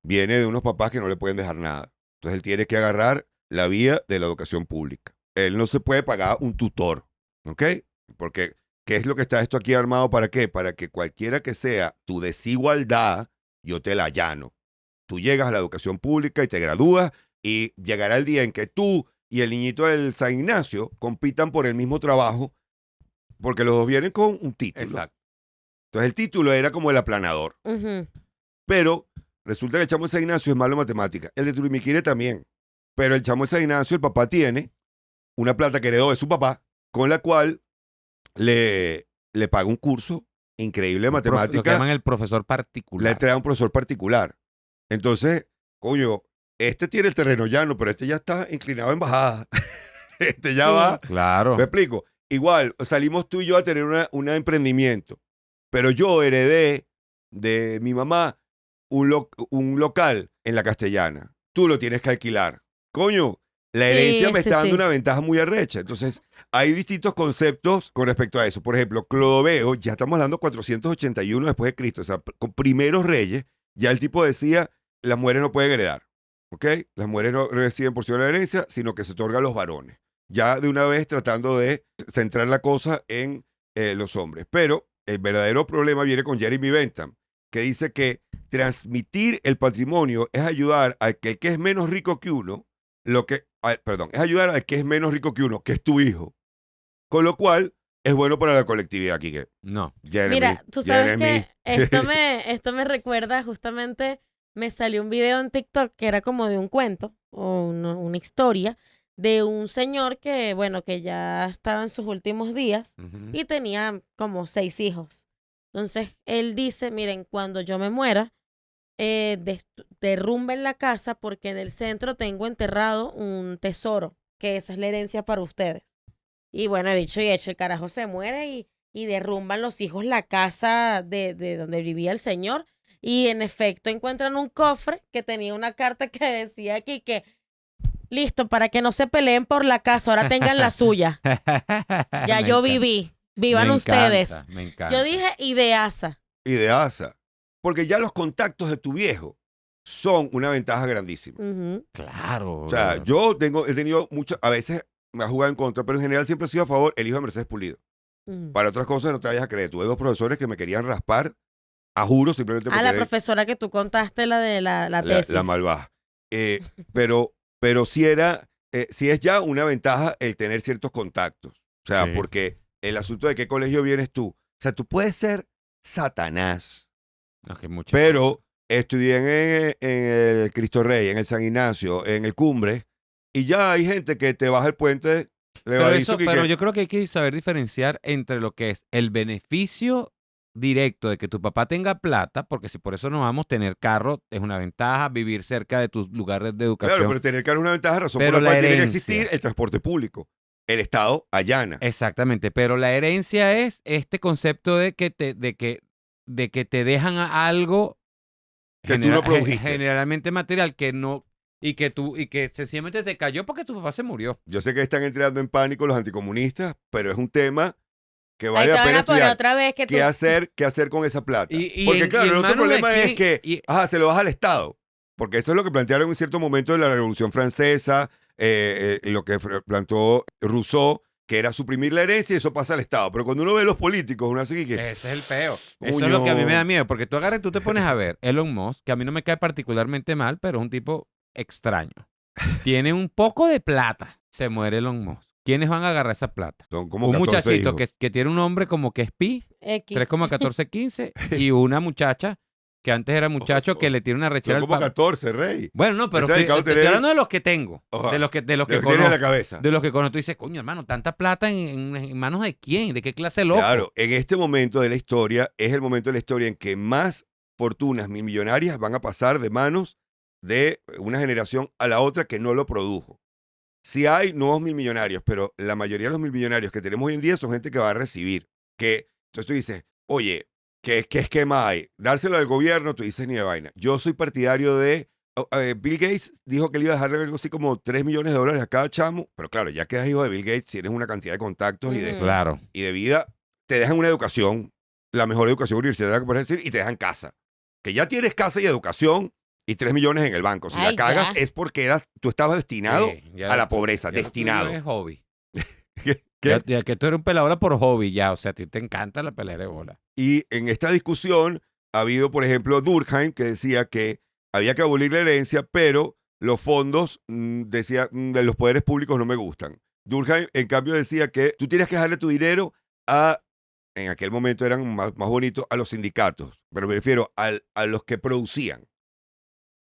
viene de unos papás que no le pueden dejar nada. Entonces él tiene que agarrar la vía de la educación pública. Él no se puede pagar un tutor, ¿ok? Porque, ¿qué es lo que está esto aquí armado para qué? Para que cualquiera que sea tu desigualdad, yo te la allano. Tú llegas a la educación pública y te gradúas y llegará el día en que tú y el niñito del San Ignacio compitan por el mismo trabajo porque los dos vienen con un título. Exacto. Entonces el título era como el aplanador. Ujú. Pero resulta que el chamo de San Ignacio es malo en matemáticas. El de Turimiquire también. Pero el chamo de San Ignacio, el papá tiene una plata que heredó de su papá, con la cual le paga un curso increíble de Lo que matemáticas. llaman el profesor particular. Le trae un profesor particular. Entonces, coño, este tiene el terreno llano, pero este ya está inclinado en bajada. Este ya Sí. va. Claro. ¿Me explico? Igual, salimos tú y yo a tener un emprendimiento, pero yo heredé de mi mamá un local en la Castellana. Tú lo tienes que alquilar. Coño, la Sí, herencia me sí, está dando sí. una ventaja muy arrecha. Entonces, hay distintos conceptos con respecto a eso. Por ejemplo, Clodoveo, ya estamos hablando 481 después de Cristo, o sea, con primeros reyes, ya el tipo decía, las mujeres no pueden heredar, ¿ok? Las mujeres no reciben porción de la herencia, sino que se otorga a los varones. Ya de una vez tratando de centrar la cosa en los hombres. Pero el verdadero problema viene con Jeremy Bentham, que dice que transmitir el patrimonio es ayudar al que es menos rico que uno, es ayudar al que es menos rico que uno, que es tu hijo. Con lo cual, es bueno para la colectividad, Quique. No. Jeremy, Mira, tú sabes Jeremy. que esto me recuerda justamente, me salió un video en TikTok que era como de un cuento o una historia de un señor que, bueno, que ya estaba en sus últimos días Ujú. y tenía como 6 hijos. Entonces, él dice, miren, cuando yo me muera, derrumben la casa porque en el centro tengo enterrado un tesoro, que esa es la herencia para ustedes. Y bueno, he dicho y hecho, el carajo se muere y derrumban los hijos la casa de donde vivía el señor. Y en efecto encuentran un cofre que tenía una carta que decía aquí que, listo, para que no se peleen por la casa, ahora tengan la suya. Ya Me yo encanta. viví, vivan Me ustedes. encanta, me encanta. Yo dije ideasa. y de ASA. Porque ya los contactos de tu viejo son una ventaja grandísima. Ujú. Claro. O sea, he tenido mucho, a veces me ha jugado en contra, pero en general siempre he sido a favor el hijo de Mercedes Pulido. Ujú. Para otras cosas no te vayas a creer. Tuve 2 profesores que me querían raspar, a juro, simplemente porque La era profesora que tú contaste, la de la tesis. la malvada. Pero sí sí es ya una ventaja el tener ciertos contactos. O sea, Sí. porque el asunto de qué colegio vienes tú. O sea, tú puedes ser Satanás, No, que muchas pero estudié en el Cristo Rey, en el San Ignacio, en el Cumbre, y ya hay gente que te baja el puente levadizo pero yo creo que hay que saber diferenciar entre lo que es el beneficio directo de que tu papá tenga plata, porque si por eso no vamos, tener carro es una ventaja, vivir cerca de tus lugares de educación. Claro, pero tener carro es una ventaja, razón Pero por la la cual tiene que herencia. existir el transporte público. El Estado allana. Exactamente, pero la herencia es este concepto de que te dejan algo Que tú no produjiste. generalmente material que no y que sencillamente te cayó porque tu papá se murió. Yo sé que están entrando en pánico los anticomunistas, pero es un tema que Ahí vale te la van pena a poner estudiar. otra vez que tú... ¿Qué hacer con esa plata? Y Porque claro, el otro manos de problema es quién- que y- se lo baja al Estado. Porque esto es lo que plantearon en un cierto momento de la Revolución Francesa, lo que planteó Rousseau, que era suprimir la herencia y eso pasa al Estado. Pero cuando uno ve los políticos, uno hace que... Ese es el peo. Eso es lo que a mí me da miedo, porque tú agarras y tú te pones a ver Elon Musk, que a mí no me cae particularmente mal, pero es un tipo extraño. Tiene un poco de plata. Se muere Elon Musk. ¿Quiénes van a agarrar esa plata? Son como Un 14 muchachito hijos. que tiene un nombre como que es Pi, X. 3,1415, y una muchacha que antes era muchacho que le tiene una Son rechera al como pa- 14, Rey. Bueno, no, pero Ese dedicado a estoy tener- hablando de los que tengo. Ajá. De los que De lo que tienes conozco. en la cabeza. De los que conozco. Tú dices, coño, hermano, tanta plata en manos de quién, de qué clase de loco. Claro, en este momento de la historia, es el momento de la historia en que más fortunas millonarias van a pasar de manos de una generación a la otra que no lo produjo. Sí hay nuevos millonarios, pero la mayoría de los millonarios que tenemos hoy en día son gente que va a recibir. Entonces tú dices, oye, ¿qué esquema hay? Dárselo al gobierno, tú dices ni de vaina. Yo soy partidario de... Bill Gates dijo que le iba a dejar algo así como $3 millones a cada chamo, pero claro, ya quedas hijo de Bill Gates, tienes una cantidad de contactos Ujú. Claro. y de vida, te dejan una educación, la mejor educación universitaria que puedes decir, y te dejan casa. Que ya tienes casa y educación y 3 millones en el banco. Si Ay, la cagas ya. es porque tú estabas destinado Sí, ya a la lo tuyo- pobreza, ya lo tuyo destinado. Es hobby. ¿Qué? Ya que tú eres un peladora por hobby, ya. O sea, a ti te encanta la pelea de bola. Y en esta discusión ha habido, por ejemplo, Durkheim, que decía que había que abolir la herencia, pero los fondos, decía, de los poderes públicos no me gustan. Durkheim, en cambio, decía que tú tienes que dejarle tu dinero en aquel momento eran más bonitos, a los sindicatos, pero me refiero a los que producían.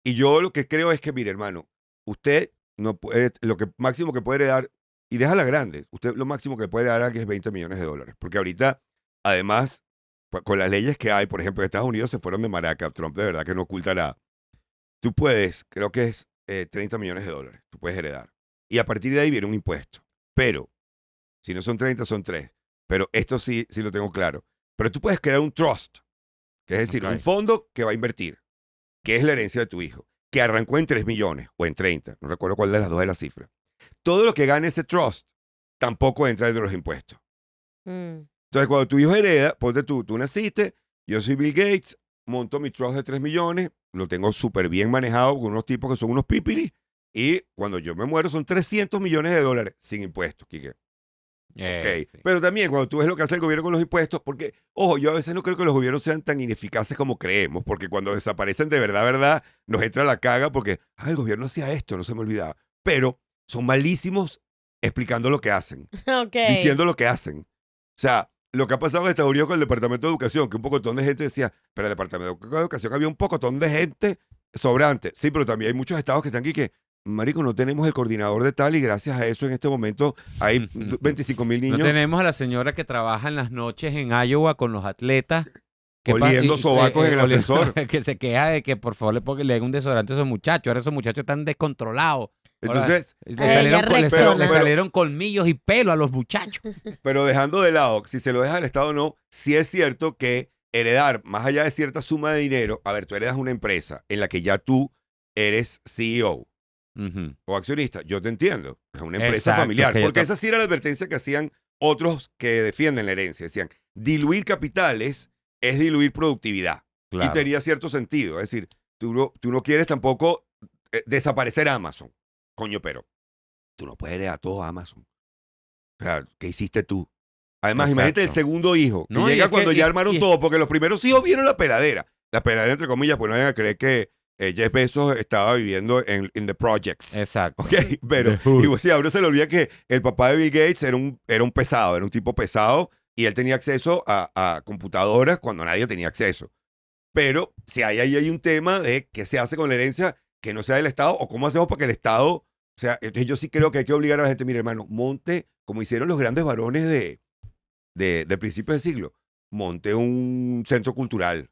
Y yo lo que creo es que, mire, hermano, usted no puede, lo que máximo que puede dar, y déjala grande, usted lo máximo que puede dar a alguien es $20 millones. Porque ahorita, además, con las leyes que hay, por ejemplo, en Estados Unidos se fueron de maraca, Trump de verdad que no oculta nada. Tú puedes, creo que es $30 millones, tú puedes heredar. Y a partir de ahí viene un impuesto. Pero, si no son 30, son 3. Pero esto sí lo tengo claro. Pero tú puedes crear un trust, que es decir, Ok. un fondo que va a invertir, que es la herencia de tu hijo, que arrancó en 3 millones o en 30, no recuerdo cuál de las dos es la cifra. Todo lo que gane ese trust tampoco entra dentro de los impuestos. Mm. Entonces, cuando tu hijo hereda, ponte tú naciste, yo soy Bill Gates, monto mi trust de 3 millones, lo tengo súper bien manejado con unos tipos que son unos pípiris, y cuando yo me muero son $300 millones sin impuestos, Quique. Ok. Sí. Pero también cuando tú ves lo que hace el gobierno con los impuestos, porque, ojo, yo a veces no creo que los gobiernos sean tan ineficaces como creemos, porque cuando desaparecen de verdad, nos entra la caga porque, el gobierno hacía esto, no se me olvidaba. Pero son malísimos explicando lo que hacen, Ok. diciendo lo que hacen. O sea, lo que ha pasado en Estados Unidos con el Departamento de Educación, que un pocotón de gente decía, pero en el Departamento de Educación había un pocotón de gente sobrante. Sí, pero también hay muchos estados que están aquí que, marico, no tenemos el coordinador de tal y gracias a eso en este momento hay 25,000 niños No tenemos a la señora que trabaja en las noches en Iowa con los atletas. oliendo sobacos en el oliendo- ascensor. Que se queja de que por favor le den un desodorante a esos muchachos. Ahora esos muchachos están descontrolados. Entonces, Le Ella salieron, Rexona. le salieron colmillos y pelo a los muchachos. pero dejando de lado, si se lo deja al Estado o no, sí es cierto que heredar, más allá de cierta suma de dinero, a ver, tú heredas una empresa en la que ya tú eres CEO Ujú. o accionista, yo te entiendo, es una empresa Exacto, familiar, que yo porque esa sí era la advertencia que hacían otros que defienden la herencia, decían, diluir capitales es diluir productividad. Claro. Y tenía cierto sentido. Es decir, tú no quieres tampoco desaparecer Amazon. Coño, pero tú no puedes heredar todo Amazon. O sea, ¿qué hiciste tú? Además, imagínate el Exacto. segundo hijo, que No, y llega es que- cuando ya y- armaron y- todo, porque los primeros hijos vieron la peladera. La peladera, entre comillas, pues no vayan a creer que Jeff Bezos estaba viviendo en The Projects. Exacto. Ok, pero The Hood. y, pues, sí, ahora se le olvida que el papá de Bill Gates era un pesado, era un tipo pesado, y él tenía acceso a computadoras cuando nadie tenía acceso. Pero si ahí hay un tema de qué se hace con la herencia que no sea del Estado, o cómo hacemos para que el Estado, o sea, entonces yo sí creo que hay que obligar a la gente, mire hermano, monte, como hicieron los grandes varones de principios del siglo, monte un centro cultural.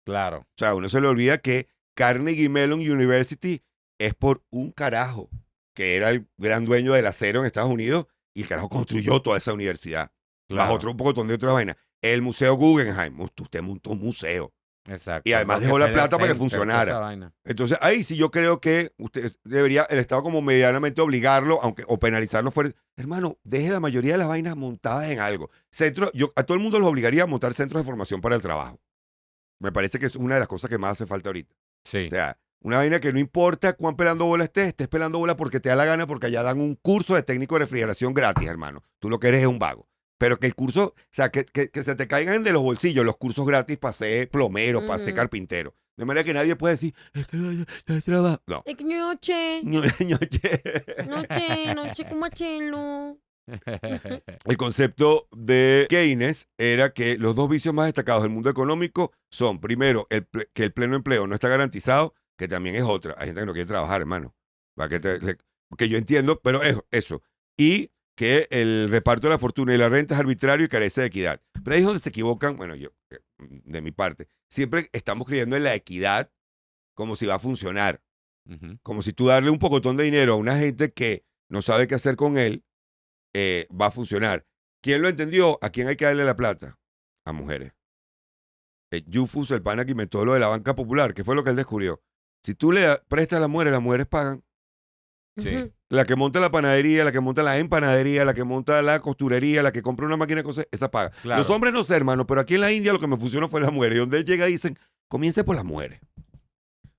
Claro. O sea, uno se le olvida que Carnegie Mellon University es por un carajo, que era el gran dueño del acero en Estados Unidos, y el carajo construyó toda esa universidad. Más Claro. otro un poco de otras vainas. El Museo Guggenheim, usted montó un museo. Exacto. Y además dejó la Rockefeller plata para que Center, toda funcionara. esa vaina. Entonces, ahí sí yo creo que usted debería, el Estado como medianamente obligarlo, o penalizarlo fuerte. Hermano, deje la mayoría de las vainas montadas en algo. Yo a todo el mundo los obligaría a montar centros de formación para el trabajo. Me parece que es una de las cosas que más hace falta ahorita. Sí. O sea, una vaina que no importa cuán pelando bola estés pelando bola porque te da la gana, porque allá dan un curso de técnico de refrigeración gratis, hermano. Tú lo que eres es un vago. Pero que el curso, o sea, que se te caigan de los bolsillos los cursos gratis para ser plomero, para ser Ujú. carpintero. De manera que nadie puede decir, es que no hay trabajo. No. Es que noche, noche, como chelo. El concepto de Keynes era que los dos vicios más destacados del mundo económico son, primero, que el pleno empleo no está garantizado, que también es otra. Hay gente que no quiere trabajar, hermano. Que yo entiendo, pero eso. Y que el reparto de la fortuna y la renta es arbitrario y carece de equidad. Pero ahí es donde se equivocan, bueno, yo, de mi parte, siempre estamos creyendo en la equidad como si va a funcionar. Ujú. Como si tú darle un pocotón de dinero a una gente que no sabe qué hacer con él, va a funcionar. ¿Quién lo entendió? ¿A quién hay que darle la plata? A mujeres. Yufus, el pana que inventó lo de la banca popular, que fue lo que él descubrió. Si tú le prestas a las mujeres pagan. Sí. Ujú. La que monta la panadería, la que monta la empanadería, la que monta la costurería, la que compra una máquina de coser, esa paga. Claro. Los hombres no sé, hermano, pero aquí en la India lo que me funcionó fue las mujeres. Y donde él llega dicen, comience por las mujeres.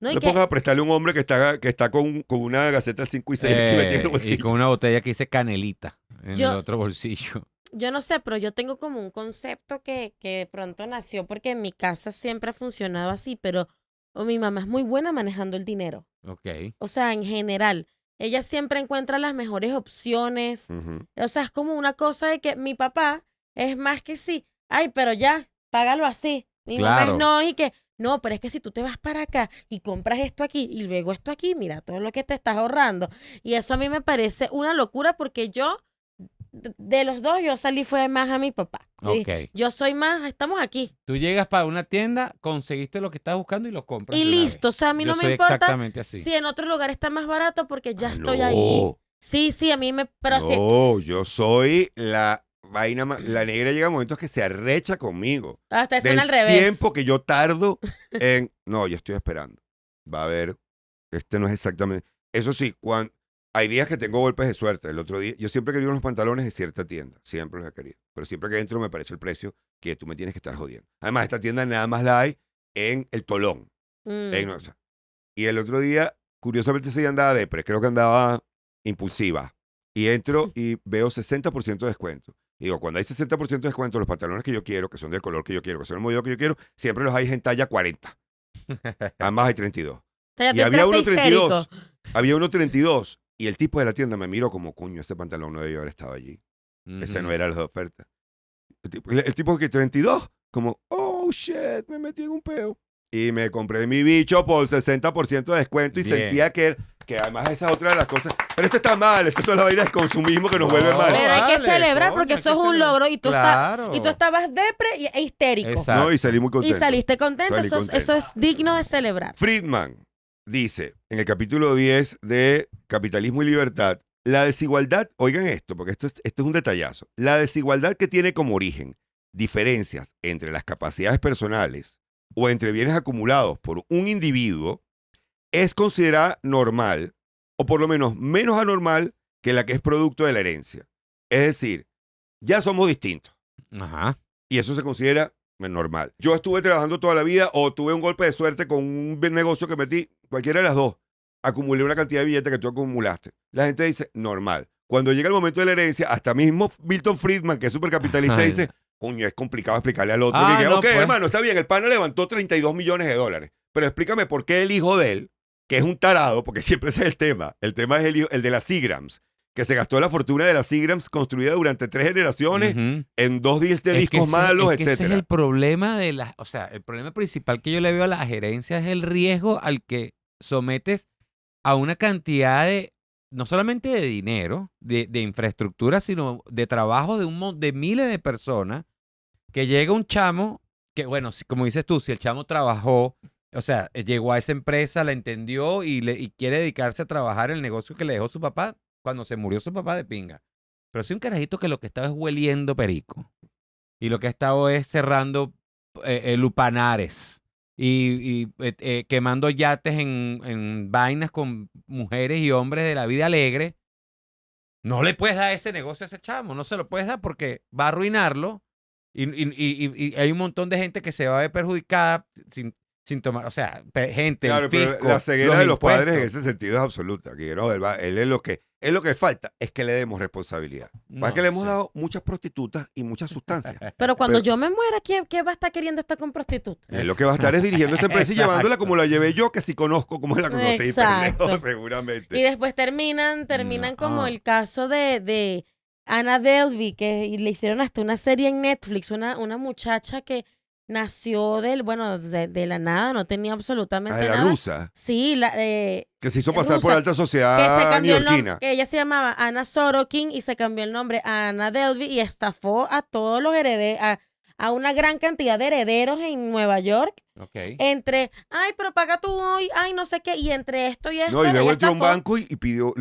No, No y le que, pongas a prestarle a un hombre que está con una gaceta del 5 y 6 que metí en el Y bolsillo. con una botella que dice canelita en Yo- el otro bolsillo. yo no sé, pero yo tengo como un concepto que de pronto nació porque en mi casa siempre ha funcionado así, pero mi mamá es muy buena manejando el dinero. Ok. O sea, en general, ella siempre encuentra las mejores opciones. Ujú. O sea, es como una cosa de que mi papá es más que sí. Ay, pero ya, págalo así. Mi mamá es Claro. no, y que no, pero es que si tú te vas para acá y compras esto aquí y luego esto aquí, mira todo lo que te estás ahorrando. Y eso a mí me parece una locura porque yo, de los dos, yo salí fue más a mi papá. Y Ok. yo soy más, estamos aquí. Tú llegas para una tienda, conseguiste lo que estás buscando y lo compras. Y de una vez. listo, o sea, a mí Yo no me soy importa exactamente así. si en otro lugar está más barato porque ya Ah, estoy no. ahí. Sí, sí, a mí me... Pero sí, No, yo soy la vaina, la negra llega a momentos que se arrecha conmigo. hasta eso Del al revés. tiempo que yo tardo en... No, yo estoy esperando. Va a haber... Este no es exactamente... Eso sí, hay días que tengo golpes de suerte. El otro día... Yo siempre he querido unos pantalones de cierta tienda. Siempre los he querido. Pero siempre que entro me parece el precio que tú me tienes que estar jodiendo. Además, esta tienda nada más la hay en El Tolón. Mm. O sea, y el otro día, curiosamente ese día andaba depre. Creo que andaba impulsiva. Y entro y veo 60% de descuento. Y digo, cuando hay 60% de descuento, los pantalones que yo quiero, que son del color que yo quiero, que son el modelo que yo quiero, siempre los hay en talla 40. Además hay 32. O sea, Y ya te había uno entraste 32. histérico. Había uno 32. Y el tipo de la tienda me miró como, coño, ese pantalón no debió haber estado allí. Ese no Ujú. era la oferta. El tipo que 32, como, oh, shit, me metí en un peo. Y me compré mi bicho por 60% de descuento y Bien. sentía que además esa es otra de las cosas. Pero esto está mal, esto son las vainas del consumismo que nos vuelve No, mal. Pero hay que vale, celebrar coño, porque hay eso que es un celebrar. logro y Claro. tú estabas depre e histérico. Exacto. No, y salí muy Y contento. saliste contento. Salí Eso, contento. eso es digno de celebrar. Friedman dice en el capítulo 10 de Capitalismo y Libertad, la desigualdad, oigan esto, porque esto es un detallazo, la desigualdad que tiene como origen diferencias entre las capacidades personales o entre bienes acumulados por un individuo es considerada normal, o por lo menos menos anormal que la que es producto de la herencia. Es decir, ya somos distintos. Ajá. Y eso se considera normal. Yo estuve trabajando toda la vida o tuve un golpe de suerte con un negocio que metí, cualquiera de las dos. Acumulé una cantidad de billetes que tú acumulaste. La gente dice, normal. Cuando llega el momento de la herencia, hasta mismo Milton Friedman, que es supercapitalista, Ay. dice, coño, es complicado explicarle al otro. Ah, que, no, ok, pues. hermano, está bien, el pana levantó $32 millones. Pero explícame por qué el hijo de él, que es un tarado, porque siempre ese es el tema. El tema es el de las Seagrams, que se gastó la fortuna de las Seagrams construida durante 3 generaciones Ujú. en 2 deals de Es que discos malos, es que ese es etcétera. el problema de las, o sea, el problema principal que yo le veo a la gerencia es el riesgo al que sometes a una cantidad de, no solamente de dinero, de infraestructura, sino de trabajo de miles de personas, que llega un chamo, que bueno, como dices tú, si el chamo trabajó, o sea, llegó a esa empresa, la entendió y quiere dedicarse a trabajar en el negocio que le dejó su papá cuando se murió su papá de pinga. Pero si un carajito que lo que estaba es hueliendo perico y lo que ha estado es cerrando lupanares y quemando yates en vainas con mujeres y hombres de la vida alegre, no le puedes dar ese negocio a ese chamo, no se lo puedes dar porque va a arruinarlo y hay un montón de gente que se va a ver perjudicada sin tomar, o sea, gente, Claro, el pero fisco, la ceguera de los padres en impuestos. ese sentido es absoluta. Que, no, él es lo que falta es que le demos responsabilidad. Pasa que le hemos sé. dado muchas prostitutas y muchas sustancias. Pero cuando Pero- yo me muera, ¿qué va a estar queriendo estar con prostitutas? Él lo que va a estar es dirigiendo esta empresa y Exacto. llevándola como la llevé yo, que sí conozco como la conocí, Exacto. pendejo, seguramente. Y después terminan No. como el caso de Anna Delvey, que le hicieron hasta una serie en Netflix, una muchacha que nació de la nada, no tenía absolutamente de la nada. rusa, Sí, que se hizo pasar por rusa, alta que se sociedad cambió el nombre, neoyorquina. que ella se llamaba Anna Sorokin y se cambió el nombre a Anna Delvey y estafó a todos los herederos, a una gran cantidad de herederos en Nueva York, Ok. entre, ay, pero paga tú hoy, ay, no sé qué, y entre esto y esto, No, y luego ella entró a un estafó. banco y pidió,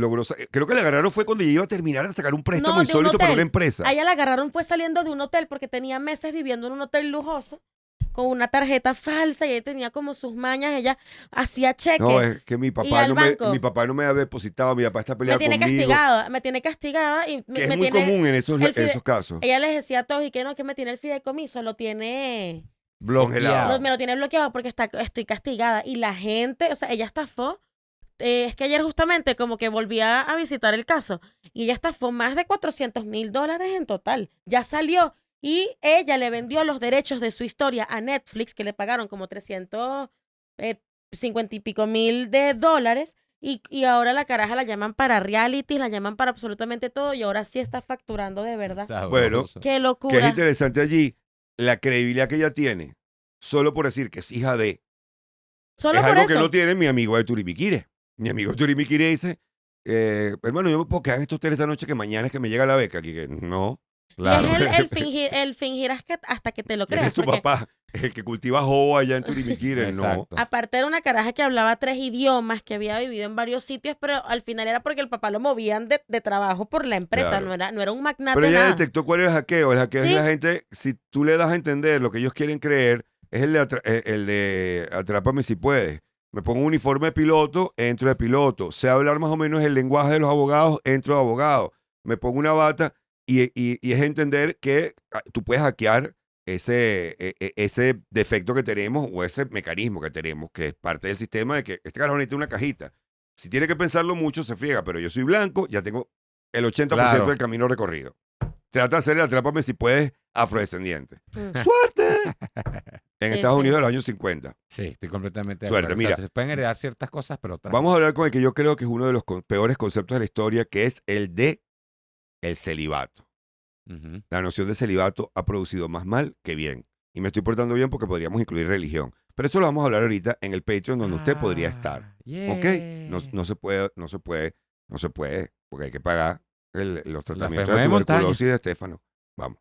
creo que le agarraron fue cuando ella iba a terminar de sacar un préstamo No, de un insólito para hotel. una empresa. A ella la agarraron fue saliendo de un hotel porque tenía meses viviendo en un hotel lujoso con una tarjeta falsa y ella tenía como sus mañas, ella hacía cheques. No, es que mi y papá al banco. mi papá no me ha depositado, mi papá está me peleado tiene conmigo. castigada y Que es me muy tiene, común en esos el esos casos. ella les decía a todos y que no, que me tiene el fideicomiso, lo tiene, Congelado. me lo tiene bloqueado porque estoy castigada y la gente, o sea, ella estafó. Es que ayer justamente como que volví a visitar el caso y ella estafó más de $400,000 en total. Ya salió y ella le vendió los derechos de su historia a Netflix, que le pagaron como 350 y pico mil de dólares y ahora la caraja la llaman para reality, la llaman para absolutamente todo y ahora sí está facturando de verdad. Bueno, Sabroso. Qué Que es locura. interesante allí, la credibilidad que ella tiene, solo por decir que es hija de, Solo es por algo que eso. no tiene mi amigo de Turimiquire. Mi amigo de Turimiquire dice, hermano, yo me puedo quedar en este hotel esta noche que mañana es que me llega la beca. Aquí que no, Claro. Y es el fingir hasta que te lo eres creas. tu porque papá, el que cultiva jobo allá en Turimiquire. No. Exacto. aparte era una caraja que hablaba 3 idiomas, que había vivido en varios sitios, pero al final era porque el papá lo movían de trabajo por la empresa, Claro. no era un magnate Pero ella nada. detectó cuál era el hackeo. El hackeo Sí. es la gente, si tú le das a entender lo que ellos quieren creer, es el de Atrápame si puedes. Me pongo un uniforme de piloto, entro de piloto. Sé hablar más o menos el lenguaje de los abogados, entro de abogado. Me pongo una bata y es entender que tú puedes hackear ese defecto que tenemos o ese mecanismo que tenemos, que es parte del sistema de que este carajo necesita una cajita. Si tiene que pensarlo mucho, se friega, pero yo soy blanco, ya tengo el 80% Claro. del camino recorrido. Trata de hacer el Atrápame si puedes afrodescendiente. Mm. ¡Suerte! En Sí, Estados sí. Unidos de los años 50. Sí, estoy completamente de Suerte, acuerdo. O sea, mira. se pueden heredar ciertas cosas, pero otras Vamos a hablar con el que yo creo que es uno de los peores conceptos de la historia, que es el de el celibato. no. Ujú. La noción de celibato ha producido más mal que bien. Y me estoy portando bien porque podríamos incluir religión. Pero eso lo vamos a hablar ahorita en el Patreon donde usted podría estar. ¿Ok? No se puede, porque hay que pagar los tratamientos enfermedad de de montaña. tuberculosis de Estefano. Vamos.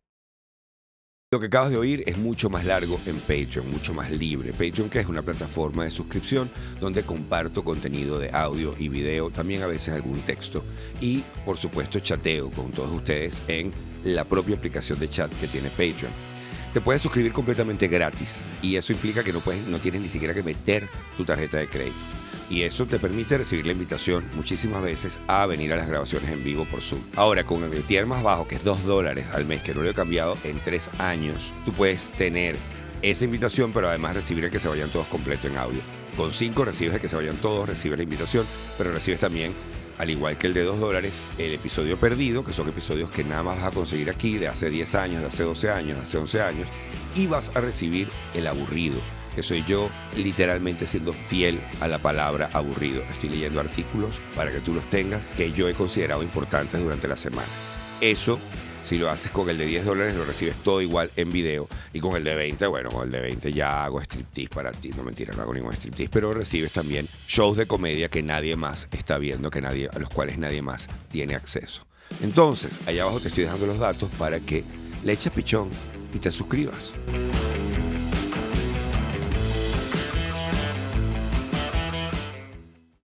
Lo que acabas de oír es mucho más largo en Patreon, mucho más libre. Patreon, que es una plataforma de suscripción donde comparto contenido de audio y video, también a veces algún texto. Y, por supuesto, chateo con todos ustedes en la propia aplicación de chat que tiene Patreon. Te puedes suscribir completamente gratis y eso implica que no tienes ni siquiera que meter tu tarjeta de crédito. Y eso te permite recibir la invitación muchísimas veces a venir a las grabaciones en vivo por Zoom. Ahora, con el tier más bajo, que es $2 al mes, que no lo he cambiado en 3 años, tú puedes tener esa invitación, pero además recibir el que se vayan todos completo en audio. Con 5 recibes el que se vayan todos, recibes la invitación, pero recibes también, al igual que el de $2, el episodio perdido, que son episodios que nada más vas a conseguir aquí de hace 10 años, de hace 12 años, de hace 11 años, y vas a recibir el aburrido, que soy yo literalmente siendo fiel a la palabra aburrido. Estoy leyendo artículos para que tú los tengas que yo he considerado importantes durante la semana. Eso, si lo haces con el de $10, lo recibes todo igual en video. Y con el de 20, bueno, con el de 20 ya hago striptease para ti. No, mentira, no hago ningún striptease. Pero recibes también shows de comedia que nadie más está viendo, a los cuales nadie más tiene acceso. Entonces, allá abajo te estoy dejando los datos para que le eches pichón y te suscribas.